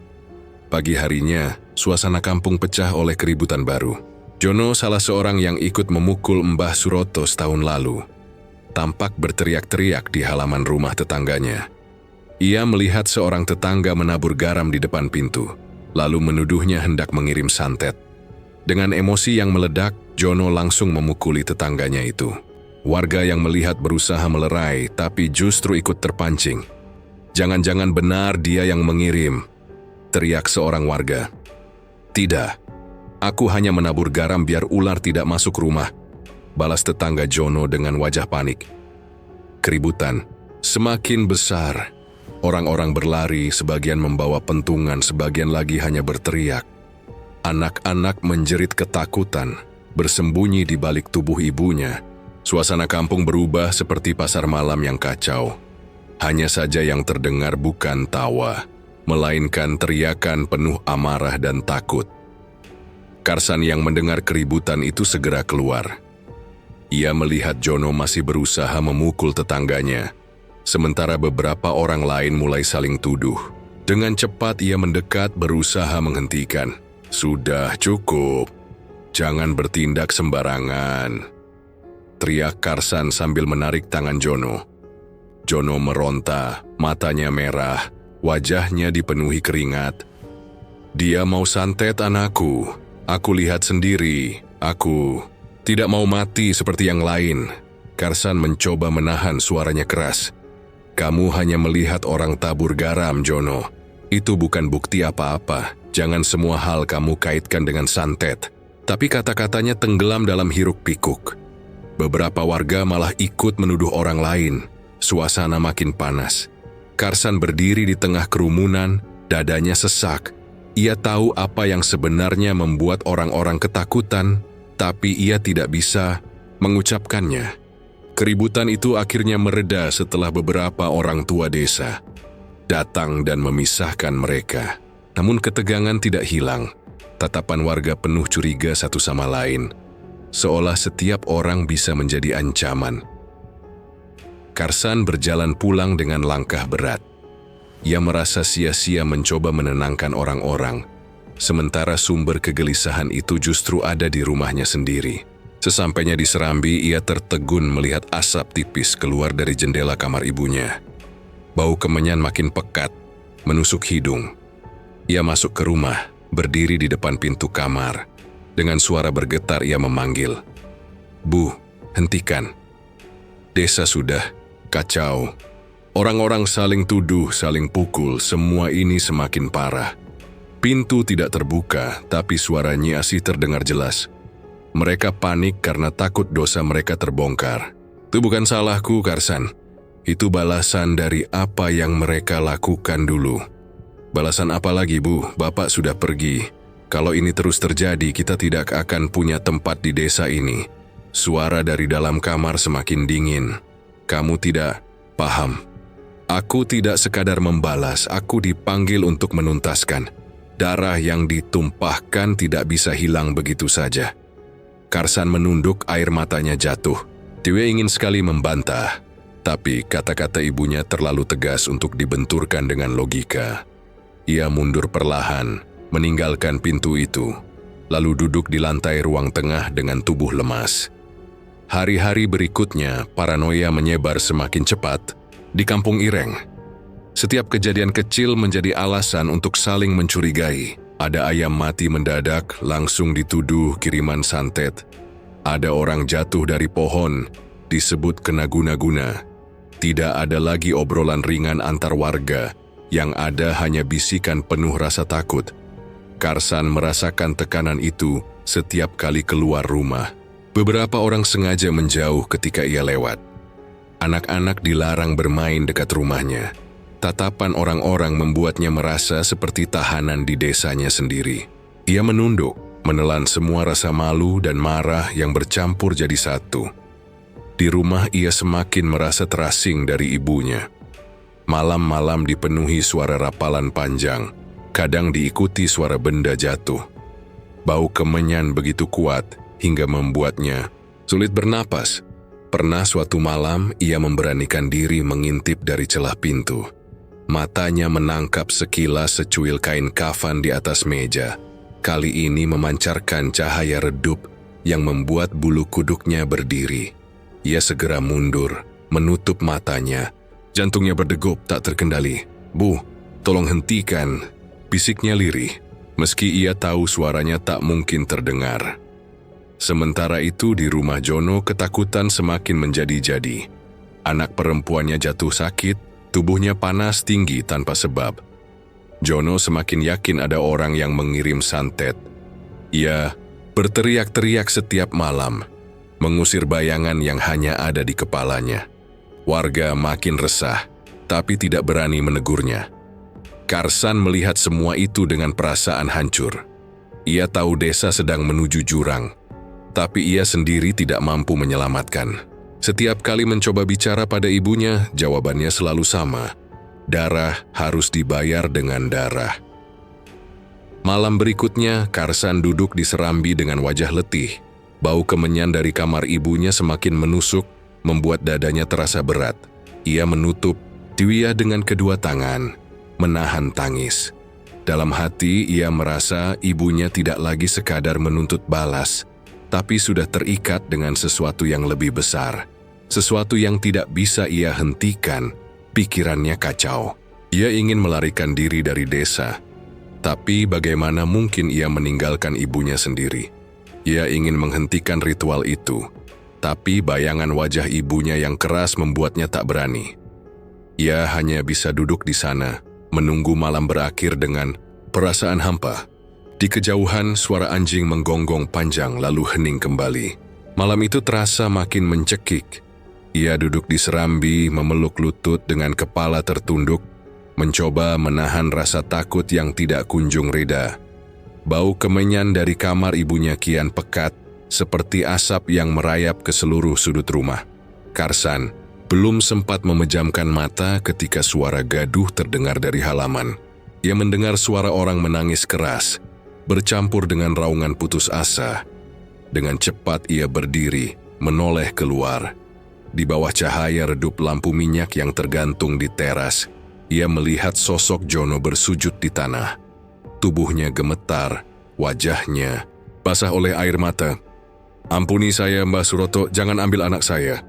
Pagi harinya, suasana kampung pecah oleh keributan baru. Jono, salah seorang yang ikut memukul Mbah Suroto setahun lalu, tampak berteriak-teriak di halaman rumah tetangganya. Ia melihat seorang tetangga menabur garam di depan pintu, lalu menuduhnya hendak mengirim santet. Dengan emosi yang meledak, Jono langsung memukuli tetangganya itu. Warga yang melihat berusaha melerai, tapi justru ikut terpancing. "Jangan-jangan benar dia yang mengirim," teriak seorang warga. "Tidak. Aku hanya menabur garam biar ular tidak masuk rumah," balas tetangga Jono dengan wajah panik. Keributan semakin besar. Orang-orang berlari, sebagian membawa pentungan, sebagian lagi hanya berteriak. Anak-anak menjerit ketakutan, bersembunyi di balik tubuh ibunya. Suasana kampung berubah seperti pasar malam yang kacau. Hanya saja yang terdengar bukan tawa, melainkan teriakan penuh amarah dan takut. Karsan yang mendengar keributan itu segera keluar. Ia melihat Jono masih berusaha memukul tetangganya, sementara beberapa orang lain mulai saling tuduh. Dengan cepat ia mendekat, berusaha menghentikan. "Sudah cukup, jangan bertindak sembarangan," teriak Karsan sambil menarik tangan Jono. Jono meronta, matanya merah, wajahnya dipenuhi keringat. "Dia mau santet anakku. Aku lihat sendiri, aku tidak mau mati seperti yang lain." Karsan mencoba menahan suaranya keras. "Kamu hanya melihat orang tabur garam, Jono. Itu bukan bukti apa-apa. Jangan semua hal kamu kaitkan dengan santet." Tapi kata-katanya tenggelam dalam hiruk-pikuk. Beberapa warga malah ikut menuduh orang lain. Suasana makin panas. Karsan berdiri di tengah kerumunan, dadanya sesak. Ia tahu apa yang sebenarnya membuat orang-orang ketakutan, tapi ia tidak bisa mengucapkannya. Keributan itu akhirnya mereda setelah beberapa orang tua desa datang dan memisahkan mereka. Namun ketegangan tidak hilang. Tatapan warga penuh curiga satu sama lain, seolah setiap orang bisa menjadi ancaman. Karsan berjalan pulang dengan langkah berat. Ia merasa sia-sia mencoba menenangkan orang-orang, sementara sumber kegelisahan itu justru ada di rumahnya sendiri. Sesampainya di serambi, ia tertegun melihat asap tipis keluar dari jendela kamar ibunya. Bau kemenyan makin pekat, menusuk hidung. Ia masuk ke rumah, berdiri di depan pintu kamar. Dengan suara bergetar ia memanggil, "Bu, hentikan. Desa sudah kacau. Orang-orang saling tuduh, saling pukul, semua ini semakin parah." Pintu tidak terbuka, tapi suara Nyi Asih terdengar jelas. Mereka panik karena takut dosa mereka terbongkar. "Itu bukan salahku, Karsan. Itu balasan dari apa yang mereka lakukan dulu." "Balasan apa lagi, Bu? Bapak sudah pergi. Kalau ini terus terjadi, kita tidak akan punya tempat di desa ini." Suara dari dalam kamar semakin dingin. "Kamu tidak paham. Aku tidak sekadar membalas, aku dipanggil untuk menuntaskan. Darah yang ditumpahkan tidak bisa hilang begitu saja." Karsan menunduk, air matanya jatuh. Tiwe ingin sekali membantah, tapi kata-kata ibunya terlalu tegas untuk dibenturkan dengan logika. Ia mundur perlahan, meninggalkan pintu itu, lalu duduk di lantai ruang tengah dengan tubuh lemas. Hari-hari berikutnya, paranoia menyebar semakin cepat di Kampung Ireng. Setiap kejadian kecil menjadi alasan untuk saling mencurigai. Ada ayam mati mendadak, langsung dituduh kiriman santet. Ada orang jatuh dari pohon, disebut kena guna-guna. Tidak ada lagi obrolan ringan antar warga, yang ada hanya bisikan penuh rasa takut. Karsan merasakan tekanan itu setiap kali keluar rumah. Beberapa orang sengaja menjauh ketika ia lewat. Anak-anak dilarang bermain dekat rumahnya. Tatapan orang-orang membuatnya merasa seperti tahanan di desanya sendiri. Ia menunduk, menelan semua rasa malu dan marah yang bercampur jadi satu. Di rumah ia semakin merasa terasing dari ibunya. Malam-malam dipenuhi suara rapalan panjang, kadang diikuti suara benda jatuh. Bau kemenyan begitu kuat hingga membuatnya sulit bernapas. Pernah suatu malam ia memberanikan diri mengintip dari celah pintu. Matanya menangkap sekilas secuil kain kafan di atas meja. Kali ini memancarkan cahaya redup yang membuat bulu kuduknya berdiri. Ia segera mundur, menutup matanya. Jantungnya berdegup tak terkendali. "Bu, tolong hentikan," bisiknya lirih, meski ia tahu suaranya tak mungkin terdengar. Sementara itu di rumah Jono ketakutan semakin menjadi-jadi. Anak perempuannya jatuh sakit, tubuhnya panas tinggi tanpa sebab. Jono semakin yakin ada orang yang mengirim santet. Ia berteriak-teriak setiap malam, mengusir bayangan yang hanya ada di kepalanya. Warga makin resah, tapi tidak berani menegurnya. Karsan melihat semua itu dengan perasaan hancur. Ia tahu desa sedang menuju jurang, tapi ia sendiri tidak mampu menyelamatkan. Setiap kali mencoba bicara pada ibunya, jawabannya selalu sama. Darah harus dibayar dengan darah. Malam berikutnya, Karsan duduk di serambi dengan wajah letih. Bau kemenyan dari kamar ibunya semakin menusuk, membuat dadanya terasa berat. Ia menutup Tiwia dengan kedua tangan, menahan tangis. Dalam hati, ia merasa ibunya tidak lagi sekadar menuntut balas, tapi sudah terikat dengan sesuatu yang lebih besar. Sesuatu yang tidak bisa ia hentikan. Pikirannya kacau. Ia ingin melarikan diri dari desa. Tapi bagaimana mungkin ia meninggalkan ibunya sendiri? Ia ingin menghentikan ritual itu. Tapi bayangan wajah ibunya yang keras membuatnya tak berani. Ia hanya bisa duduk di sana, menunggu malam berakhir dengan perasaan hampa. Di kejauhan, suara anjing menggonggong panjang lalu hening kembali. Malam itu terasa makin mencekik. Ia duduk di serambi, memeluk lutut dengan kepala tertunduk, mencoba menahan rasa takut yang tidak kunjung reda. Bau kemenyan dari kamar ibunya kian pekat, seperti asap yang merayap ke seluruh sudut rumah. Karsan belum sempat memejamkan mata ketika suara gaduh terdengar dari halaman. Ia mendengar suara orang menangis keras, bercampur dengan raungan putus asa. Dengan cepat ia berdiri, menoleh keluar. Di bawah cahaya redup lampu minyak yang tergantung di teras, ia melihat sosok Jono bersujud di tanah. Tubuhnya gemetar, wajahnya basah oleh air mata. Ampuni saya, Mbah Suroto, jangan ambil anak saya.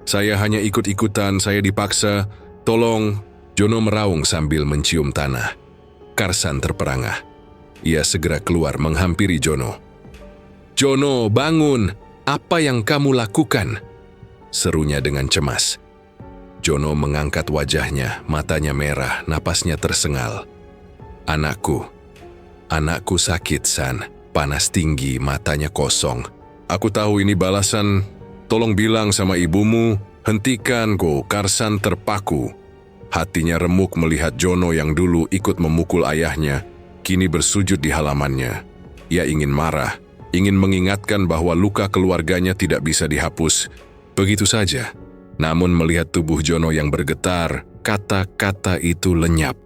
Saya hanya ikut-ikutan, saya dipaksa. Tolong. Jono meraung sambil mencium tanah. Karsan terperangah. Ia segera keluar menghampiri Jono. "Jono, bangun! Apa yang kamu lakukan?" serunya dengan cemas. Jono mengangkat wajahnya, matanya merah, napasnya tersengal. Anakku sakit, San. Panas tinggi, matanya kosong. Aku tahu ini balasan. Tolong bilang sama ibumu, hentikan kok." Karsan terpaku. Hatinya remuk melihat Jono yang dulu ikut memukul ayahnya, kini bersujud di halamannya. Ia ingin marah, ingin mengingatkan bahwa luka keluarganya tidak bisa dihapus begitu saja. Namun melihat tubuh Jono yang bergetar, kata-kata itu lenyap.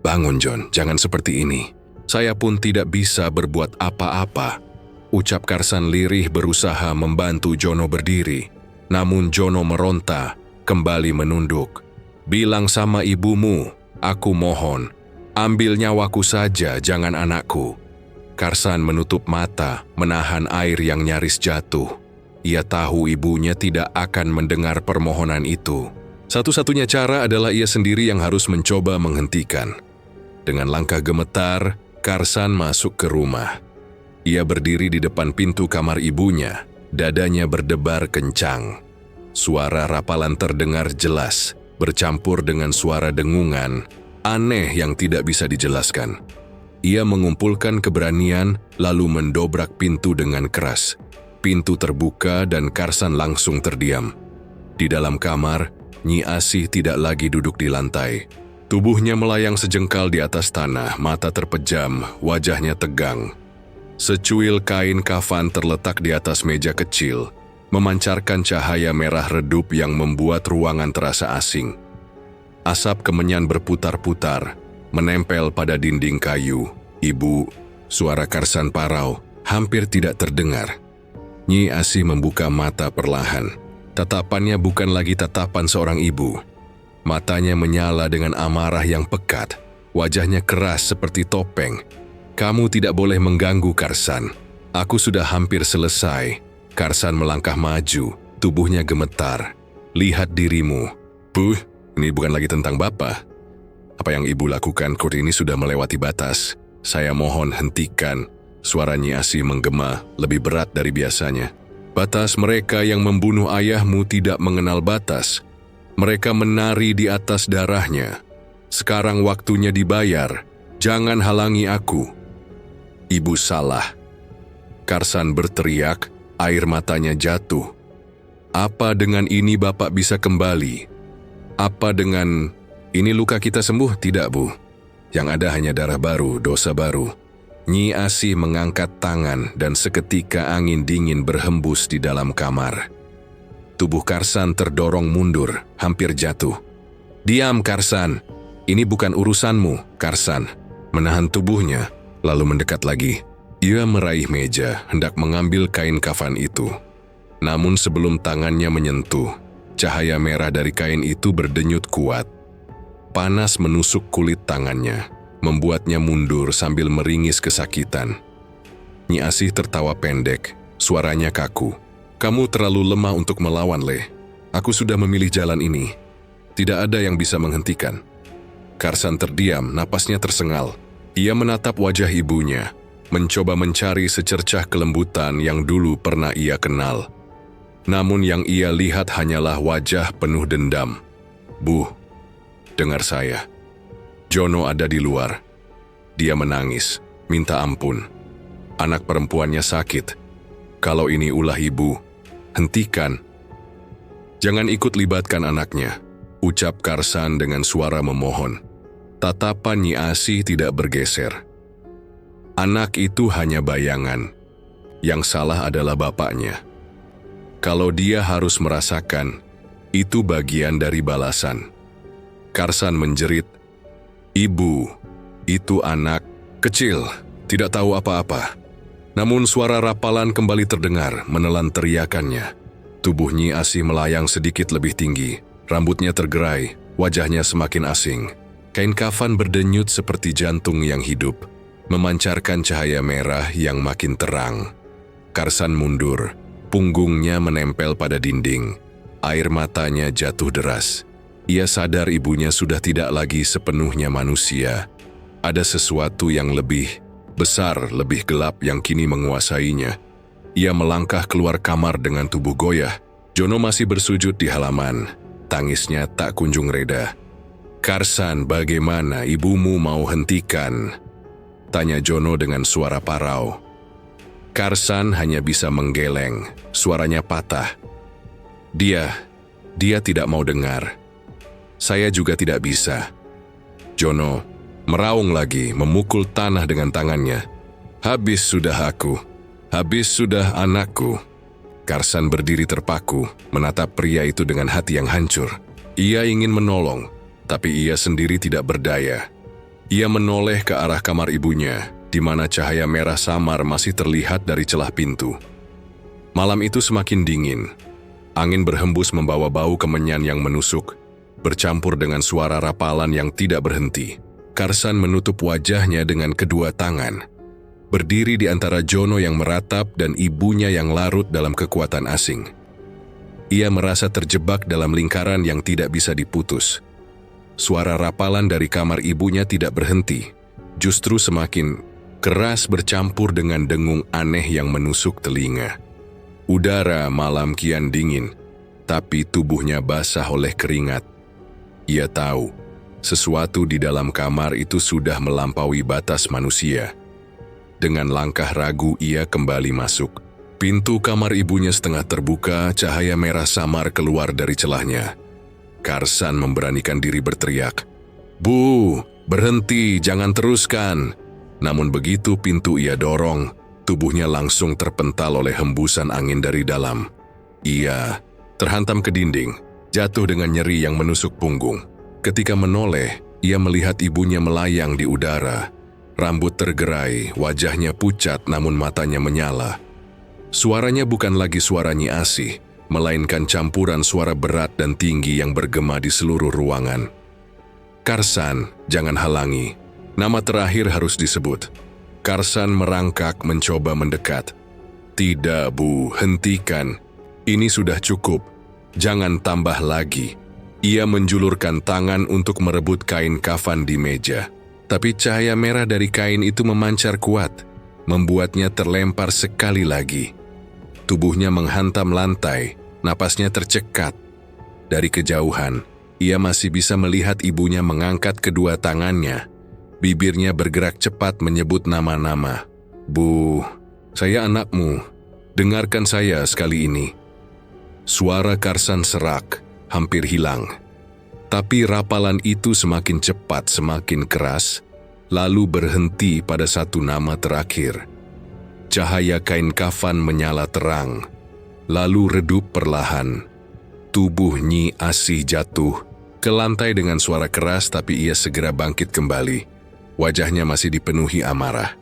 "Bangun, Jon, jangan seperti ini. Saya pun tidak bisa berbuat apa-apa." Ucap Karsan lirih berusaha membantu Jono berdiri. Namun Jono meronta, kembali menunduk. "Bilang sama ibumu, aku mohon. Ambil nyawaku saja, jangan anakku." Karsan menutup mata, menahan air yang nyaris jatuh. Ia tahu ibunya tidak akan mendengar permohonan itu. Satu-satunya cara adalah ia sendiri yang harus mencoba menghentikan. Dengan langkah gemetar, Karsan masuk ke rumah. Ia berdiri di depan pintu kamar ibunya, dadanya berdebar kencang. Suara rapalan terdengar jelas, bercampur dengan suara dengungan, aneh yang tidak bisa dijelaskan. Ia mengumpulkan keberanian, lalu mendobrak pintu dengan keras. Pintu terbuka dan Karsan langsung terdiam. Di dalam kamar, Nyi Asih tidak lagi duduk di lantai. Tubuhnya melayang sejengkal di atas tanah, mata terpejam, wajahnya tegang. Secuil kain kafan terletak di atas meja kecil, memancarkan cahaya merah redup yang membuat ruangan terasa asing. Asap kemenyan berputar-putar, menempel pada dinding kayu. "Ibu," suara Karsan parau, hampir tidak terdengar. Nyi Asih membuka mata perlahan. Tatapannya bukan lagi tatapan seorang ibu. Matanya menyala dengan amarah yang pekat. Wajahnya keras seperti topeng. "Kamu tidak boleh mengganggu, Karsan. Aku sudah hampir selesai." Karsan melangkah maju, tubuhnya gemetar. "Lihat dirimu." "Bu, ini bukan lagi tentang Bapak. Apa yang ibu lakukan kali ini sudah melewati batas. Saya mohon hentikan." Suara Nyi Asih menggema, lebih berat dari biasanya. "Batas mereka yang membunuh ayahmu tidak mengenal batas. Mereka menari di atas darahnya. Sekarang waktunya dibayar. Jangan halangi aku." "Ibu salah." Karsan berteriak, air matanya jatuh. "Apa dengan ini Bapak bisa kembali? Apa dengan ini luka kita sembuh? Tidak, Bu. Yang ada hanya darah baru, dosa baru." Nyi Asih mengangkat tangan dan seketika angin dingin berhembus di dalam kamar. Tubuh Karsan terdorong mundur, hampir jatuh. "Diam, Karsan. Ini bukan urusanmu." Karsan menahan tubuhnya, lalu mendekat lagi. Ia meraih meja, hendak mengambil kain kafan itu. Namun sebelum tangannya menyentuh, cahaya merah dari kain itu berdenyut kuat. Panas menusuk kulit tangannya, membuatnya mundur sambil meringis kesakitan. Nyi Asih tertawa pendek, suaranya kaku. "Kamu terlalu lemah untuk melawan, Le. Aku sudah memilih jalan ini. Tidak ada yang bisa menghentikan." Karsan terdiam, napasnya tersengal. Ia menatap wajah ibunya, mencoba mencari secercah kelembutan yang dulu pernah ia kenal. Namun yang ia lihat hanyalah wajah penuh dendam. "Bu, dengar saya. Jono ada di luar. Dia menangis, minta ampun. Anak perempuannya sakit. Kalau ini ulah ibu, hentikan. Jangan ikut libatkan anaknya," ucap Karsan dengan suara memohon. Tatapan Nyi Asih tidak bergeser. Anak itu hanya bayangan. Yang salah adalah bapaknya. Kalau dia harus merasakan, itu bagian dari balasan. Karsan menjerit, "Ibu, itu anak kecil, tidak tahu apa-apa." Namun suara rapalan kembali terdengar menelan teriakannya. Tubuh Nyi Asih melayang sedikit lebih tinggi, rambutnya tergerai, wajahnya semakin asing. Kain kafan berdenyut seperti jantung yang hidup, memancarkan cahaya merah yang makin terang. Karsan mundur, Punggungnya menempel pada dinding. Air matanya jatuh deras. Ia sadar ibunya sudah tidak lagi sepenuhnya manusia. Ada sesuatu yang lebih besar, lebih gelap yang kini menguasainya. Ia melangkah keluar kamar dengan tubuh goyah. Jono masih bersujud di halaman. Tangisnya tak kunjung reda. "Karsan, bagaimana ibumu mau hentikan?" tanya Jono dengan suara parau. Karsan hanya bisa menggeleng, suaranya patah. Dia tidak mau dengar. "Saya juga tidak bisa." Jono meraung lagi, memukul tanah dengan tangannya. "Habis sudah aku, habis sudah anakku." Karsan berdiri terpaku, menatap pria itu dengan hati yang hancur. Ia ingin menolong, tapi ia sendiri tidak berdaya. Ia menoleh ke arah kamar ibunya, di mana cahaya merah samar masih terlihat dari celah pintu. Malam itu semakin dingin. Angin berhembus membawa bau kemenyan yang menusuk, bercampur dengan suara rapalan yang tidak berhenti. Karsan menutup wajahnya dengan kedua tangan, berdiri di antara Jono yang meratap dan ibunya yang larut dalam kekuatan asing. Ia merasa terjebak dalam lingkaran yang tidak bisa diputus. Suara rapalan dari kamar ibunya tidak berhenti, justru semakin keras bercampur dengan dengung aneh yang menusuk telinga. Udara malam kian dingin, tapi tubuhnya basah oleh keringat. Ia tahu, sesuatu di dalam kamar itu sudah melampaui batas manusia. Dengan langkah ragu ia kembali masuk. Pintu kamar ibunya setengah terbuka, cahaya merah samar keluar dari celahnya. Karsan memberanikan diri berteriak, "Bu, berhenti, jangan teruskan." Namun begitu pintu ia dorong, tubuhnya langsung terpental oleh hembusan angin dari dalam. Ia terhantam ke dinding, jatuh dengan nyeri yang menusuk punggung. Ketika menoleh, ia melihat ibunya melayang di udara. Rambut tergerai, wajahnya pucat namun matanya menyala. Suaranya bukan lagi suara Nyi Asih, melainkan campuran suara berat dan tinggi yang bergema di seluruh ruangan. "Karsan, jangan halangi. Nama terakhir harus disebut." Karsan merangkak mencoba mendekat. "Tidak, Bu, hentikan. Ini sudah cukup. Jangan tambah lagi." Ia menjulurkan tangan untuk merebut kain kafan di meja. Tapi cahaya merah dari kain itu memancar kuat, membuatnya terlempar sekali lagi. Tubuhnya menghantam lantai, napasnya tercekat. Dari kejauhan, ia masih bisa melihat ibunya mengangkat kedua tangannya. Bibirnya bergerak cepat menyebut nama-nama. "Bu, saya anakmu. Dengarkan saya sekali ini." Suara Karsan serak, hampir hilang. Tapi rapalan itu semakin cepat, semakin keras, lalu berhenti pada satu nama terakhir. Cahaya kain kafan menyala terang, lalu redup perlahan. Tubuh Nyi Asih jatuh ke lantai dengan suara keras, tapi ia segera bangkit kembali. Wajahnya masih dipenuhi amarah.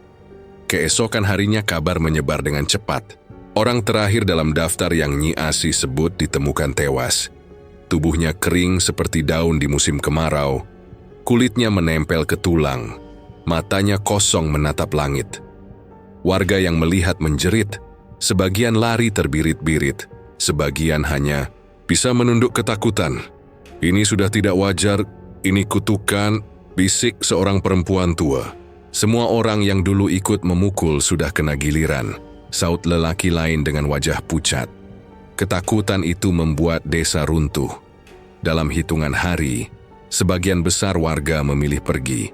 Keesokan harinya kabar menyebar dengan cepat. Orang terakhir dalam daftar yang Nyi Asih sebut ditemukan tewas. Tubuhnya kering seperti daun di musim kemarau. Kulitnya menempel ke tulang. Matanya kosong menatap langit. Warga yang melihat menjerit. Sebagian lari terbirit-birit. Sebagian hanya bisa menunduk ketakutan. "Ini sudah tidak wajar, ini kutukan," bisik seorang perempuan tua. "Semua orang yang dulu ikut memukul sudah kena giliran," saut lelaki lain dengan wajah pucat. Ketakutan itu membuat desa runtuh. Dalam hitungan hari, sebagian besar warga memilih pergi.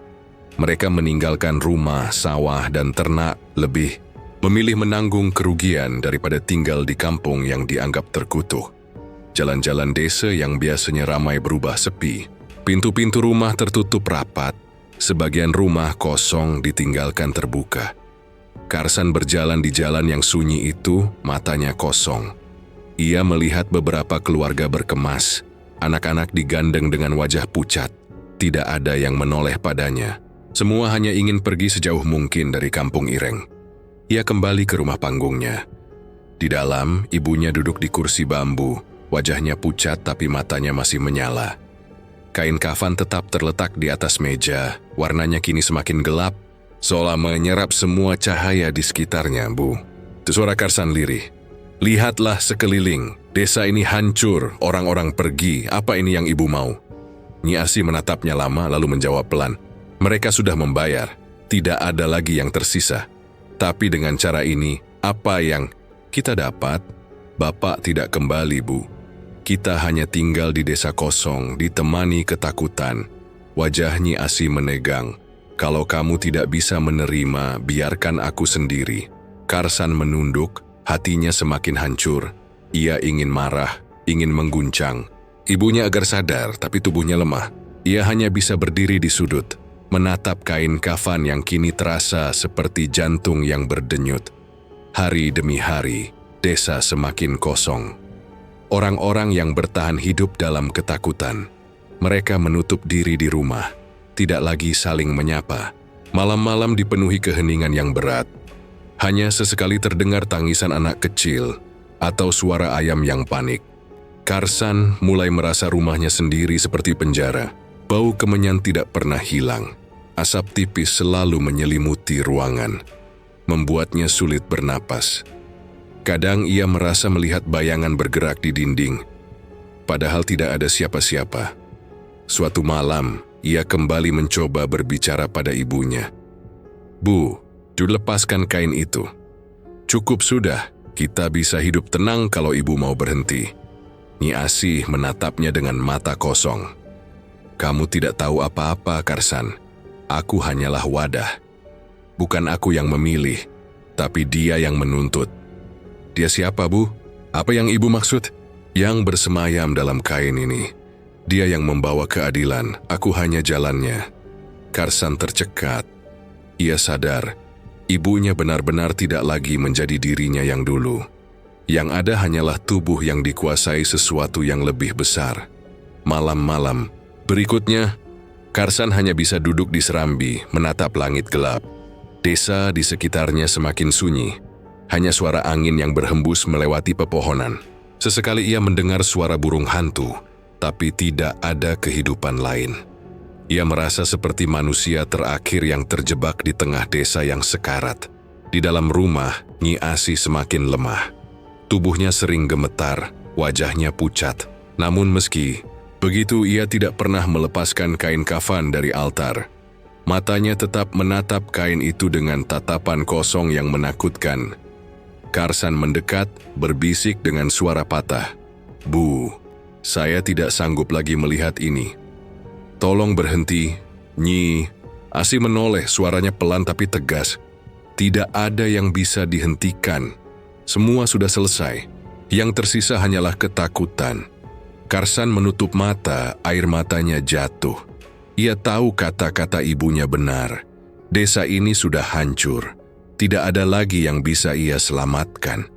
Mereka meninggalkan rumah, sawah, dan ternak, lebih memilih menanggung kerugian daripada tinggal di kampung yang dianggap terkutuk. Jalan-jalan desa yang biasanya ramai berubah sepi. Pintu-pintu rumah tertutup rapat, sebagian rumah kosong ditinggalkan terbuka. Karsan berjalan di jalan yang sunyi itu, matanya kosong. Ia melihat beberapa keluarga berkemas, anak-anak digandeng dengan wajah pucat. Tidak ada yang menoleh padanya. Semua hanya ingin pergi sejauh mungkin dari kampung Ireng. Ia kembali ke rumah panggungnya. Di dalam, ibunya duduk di kursi bambu, wajahnya pucat tapi matanya masih menyala. Kain kafan tetap terletak di atas meja, warnanya kini semakin gelap, seolah menyerap semua cahaya di sekitarnya, Bu. Suara Karsan lirih. Lihatlah sekeliling, desa ini hancur, orang-orang pergi, apa ini yang ibu mau? Nyi Asih menatapnya lama lalu menjawab pelan, mereka sudah membayar, tidak ada lagi yang tersisa. Tapi dengan cara ini, apa yang kita dapat? Bapak tidak kembali, Bu. Kita hanya tinggal di desa kosong, ditemani ketakutan. Wajah Nyi Asih menegang. Kalau kamu tidak bisa menerima, biarkan aku sendiri. Karsan menunduk, hatinya semakin hancur. Ia ingin marah, ingin mengguncang. Ibunya agar sadar, tapi tubuhnya lemah. Ia hanya bisa berdiri di sudut, menatap kain kafan yang kini terasa seperti jantung yang berdenyut. Hari demi hari, desa semakin kosong. Orang-orang yang bertahan hidup dalam ketakutan. Mereka menutup diri di rumah, tidak lagi saling menyapa. Malam-malam dipenuhi keheningan yang berat. Hanya sesekali terdengar tangisan anak kecil atau suara ayam yang panik. Karsan mulai merasa rumahnya sendiri seperti penjara. Bau kemenyan tidak pernah hilang. Asap tipis selalu menyelimuti ruangan, membuatnya sulit bernapas. Kadang ia merasa melihat bayangan bergerak di dinding, padahal tidak ada siapa-siapa. Suatu malam, ia kembali mencoba berbicara pada ibunya. Bu, lepaskan kain itu. Cukup sudah, kita bisa hidup tenang kalau ibu mau berhenti. Nyi Asih menatapnya dengan mata kosong. Kamu tidak tahu apa-apa, Karsan. Aku hanyalah wadah. Bukan aku yang memilih, tapi dia yang menuntut. Dia siapa, Bu? Apa yang ibu maksud? Yang bersemayam dalam kain ini. Dia yang membawa keadilan, aku hanya jalannya. Karsan tercekat. Ia sadar, ibunya benar-benar tidak lagi menjadi dirinya yang dulu. Yang ada hanyalah tubuh yang dikuasai sesuatu yang lebih besar. Malam-malam berikutnya, Karsan hanya bisa duduk di serambi, menatap langit gelap. Desa di sekitarnya semakin sunyi. Hanya suara angin yang berhembus melewati pepohonan. Sesekali ia mendengar suara burung hantu, tapi tidak ada kehidupan lain. Ia merasa seperti manusia terakhir yang terjebak di tengah desa yang sekarat. Di dalam rumah, Nyi Asih semakin lemah. Tubuhnya sering gemetar, wajahnya pucat. Namun meski begitu, ia tidak pernah melepaskan kain kafan dari altar. Matanya tetap menatap kain itu dengan tatapan kosong yang menakutkan. Karsan mendekat, berbisik dengan suara patah. Bu, saya tidak sanggup lagi melihat ini. Tolong berhenti, Nyi. Asih menoleh, suaranya pelan tapi tegas. Tidak ada yang bisa dihentikan. Semua sudah selesai. Yang tersisa hanyalah ketakutan. Karsan menutup mata, air matanya jatuh. Ia tahu kata-kata ibunya benar. Desa ini sudah hancur. Tidak ada lagi yang bisa ia selamatkan.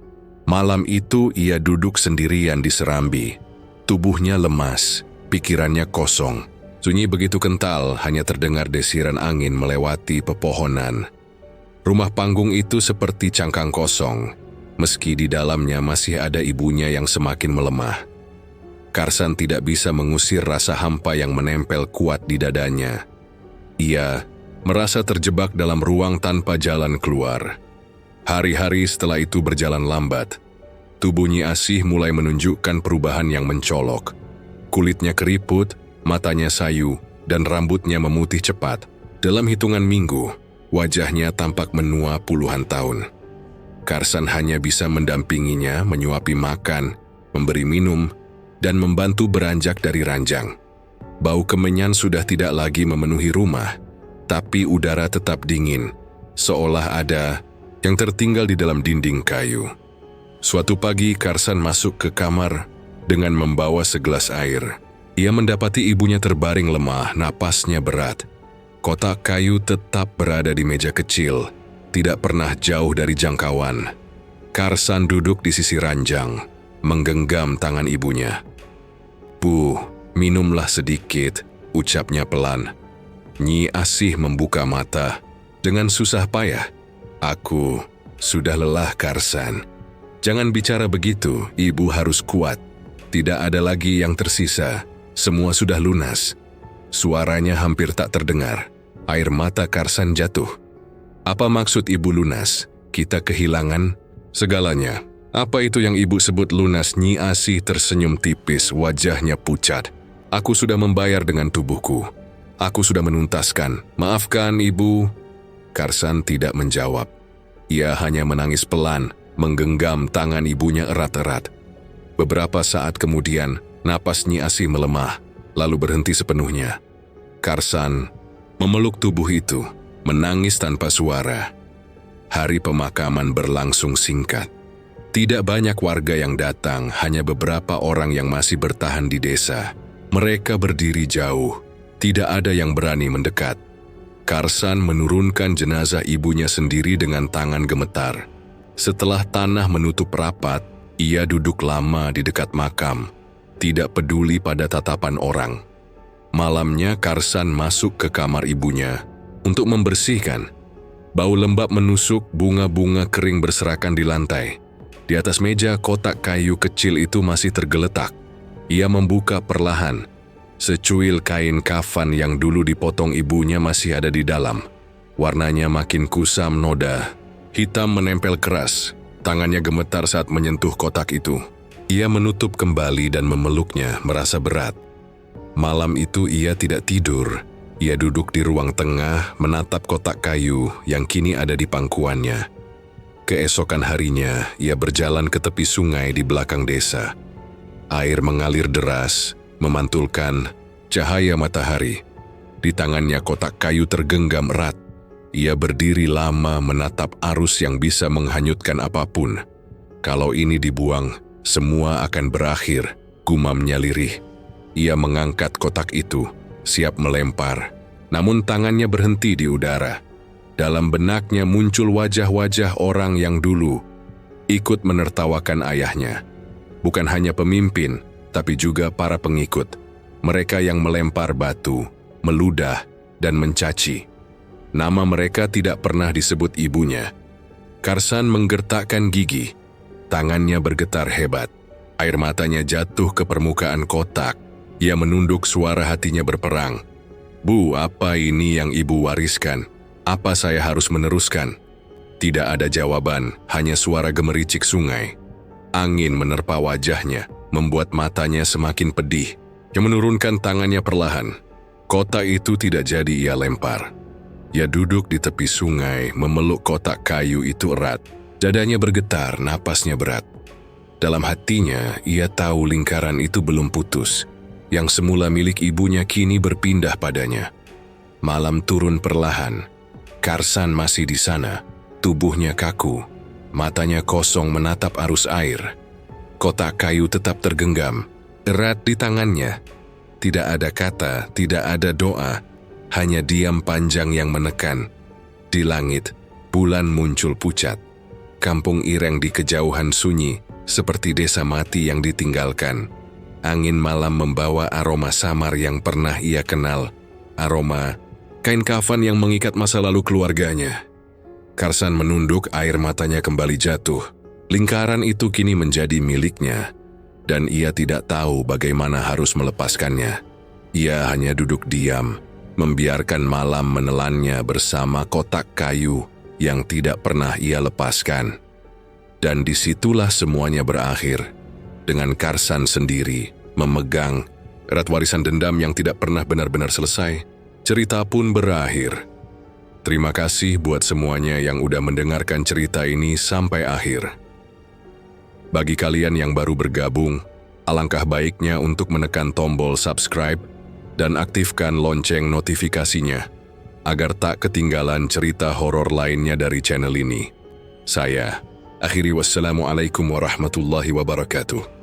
Malam itu ia duduk sendirian di serambi. Tubuhnya lemas, pikirannya kosong. Sunyi begitu kental, hanya terdengar desiran angin melewati pepohonan. Rumah panggung itu seperti cangkang kosong, meski di dalamnya masih ada ibunya yang semakin melemah. Karsan tidak bisa mengusir rasa hampa yang menempel kuat di dadanya. Ia merasa terjebak dalam ruang tanpa jalan keluar. Hari-hari setelah itu berjalan lambat. Tubuh Nyi Asih mulai menunjukkan perubahan yang mencolok. Kulitnya keriput, matanya sayu, dan rambutnya memutih cepat. Dalam hitungan minggu, wajahnya tampak menua puluhan tahun. Karsan hanya bisa mendampinginya, menyuapi makan, memberi minum, dan membantu beranjak dari ranjang. Bau kemenyan sudah tidak lagi memenuhi rumah, tapi udara tetap dingin, seolah ada yang tertinggal di dalam dinding kayu. Suatu pagi, Karsan masuk ke kamar dengan membawa segelas air. Ia mendapati ibunya terbaring lemah, napasnya berat. Kotak kayu tetap berada di meja kecil, tidak pernah jauh dari jangkauan. Karsan duduk di sisi ranjang, menggenggam tangan ibunya. Bu, minumlah sedikit, ucapnya pelan. Nyi Asih membuka mata. Dengan susah payah, aku sudah lelah, Karsan. Jangan bicara begitu, ibu harus kuat. Tidak ada lagi yang tersisa, semua sudah lunas. Suaranya hampir tak terdengar. Air mata Karsan jatuh. Apa maksud ibu lunas? Kita kehilangan segalanya. Apa itu yang ibu sebut lunas? Nyi Asih tersenyum tipis, wajahnya pucat. Aku sudah membayar dengan tubuhku. Aku sudah menuntaskan. Maafkan ibu. Karsan tidak menjawab. Ia hanya menangis pelan, menggenggam tangan ibunya erat-erat. Beberapa saat kemudian, napas Nyi Asih melemah, lalu berhenti sepenuhnya. Karsan memeluk tubuh itu, menangis tanpa suara. Hari pemakaman berlangsung singkat. Tidak banyak warga yang datang, hanya beberapa orang yang masih bertahan di desa. Mereka berdiri jauh, tidak ada yang berani mendekat. Karsan menurunkan jenazah ibunya sendiri dengan tangan gemetar. Setelah tanah menutup rapat, ia duduk lama di dekat makam, tidak peduli pada tatapan orang. Malamnya Karsan masuk ke kamar ibunya untuk membersihkan. Bau lembab menusuk, bunga-bunga kering berserakan di lantai. Di atas meja kotak kayu kecil itu masih tergeletak. Ia membuka perlahan. Secuil kain kafan yang dulu dipotong ibunya masih ada di dalam. Warnanya makin kusam noda. Hitam menempel keras. Tangannya gemetar saat menyentuh kotak itu. Ia menutup kembali dan memeluknya, merasa berat. Malam itu ia tidak tidur. Ia duduk di ruang tengah, menatap kotak kayu yang kini ada di pangkuannya. Keesokan harinya, ia berjalan ke tepi sungai di belakang desa. Air mengalir deras, memantulkan cahaya matahari. Di tangannya kotak kayu tergenggam erat. Ia berdiri lama menatap arus yang bisa menghanyutkan apapun. Kalau ini dibuang, semua akan berakhir, gumamnya lirih. Ia mengangkat kotak itu, siap melempar. Namun tangannya berhenti di udara. Dalam benaknya muncul wajah-wajah orang yang dulu ikut menertawakan ayahnya. Bukan hanya pemimpin, tapi juga para pengikut. Mereka yang melempar batu, meludah, dan mencaci. Nama mereka tidak pernah disebut ibunya. Karsan menggertakkan gigi. Tangannya bergetar hebat. Air matanya jatuh ke permukaan kotak. Ia menunduk, suara hatinya berperang. Bu, apa ini yang ibu wariskan? Apa saya harus meneruskan? Tidak ada jawaban, hanya suara gemericik sungai. Angin menerpa wajahnya, membuat matanya semakin pedih. Ia menurunkan tangannya perlahan. Kotak itu tidak jadi ia lempar. Ia duduk di tepi sungai, memeluk kotak kayu itu erat. Dadanya bergetar, napasnya berat. Dalam hatinya, ia tahu lingkaran itu belum putus. Yang semula milik ibunya kini berpindah padanya. Malam turun perlahan. Karsan masih di sana, tubuhnya kaku, matanya kosong menatap arus air. Kotak kayu tetap tergenggam, erat di tangannya. Tidak ada kata, tidak ada doa, hanya diam panjang yang menekan. Di langit, bulan muncul pucat. Kampung Ireng di kejauhan sunyi, seperti desa mati yang ditinggalkan. Angin malam membawa aroma samar yang pernah ia kenal, aroma kain kafan yang mengikat masa lalu keluarganya. Karsan menunduk, air matanya kembali jatuh. Lingkaran itu kini menjadi miliknya, dan ia tidak tahu bagaimana harus melepaskannya. Ia hanya duduk diam, membiarkan malam menelannya bersama kotak kayu yang tidak pernah ia lepaskan. Dan disitulah semuanya berakhir, dengan Karsan sendiri memegang erat warisan dendam yang tidak pernah benar-benar selesai. Cerita pun berakhir. Terima kasih buat semuanya yang udah mendengarkan cerita ini sampai akhir. Bagi kalian yang baru bergabung, alangkah baiknya untuk menekan tombol subscribe dan aktifkan lonceng notifikasinya, agar tak ketinggalan cerita horor lainnya dari channel ini. Saya akhiri, wassalamualaikum warahmatullahi wabarakatuh.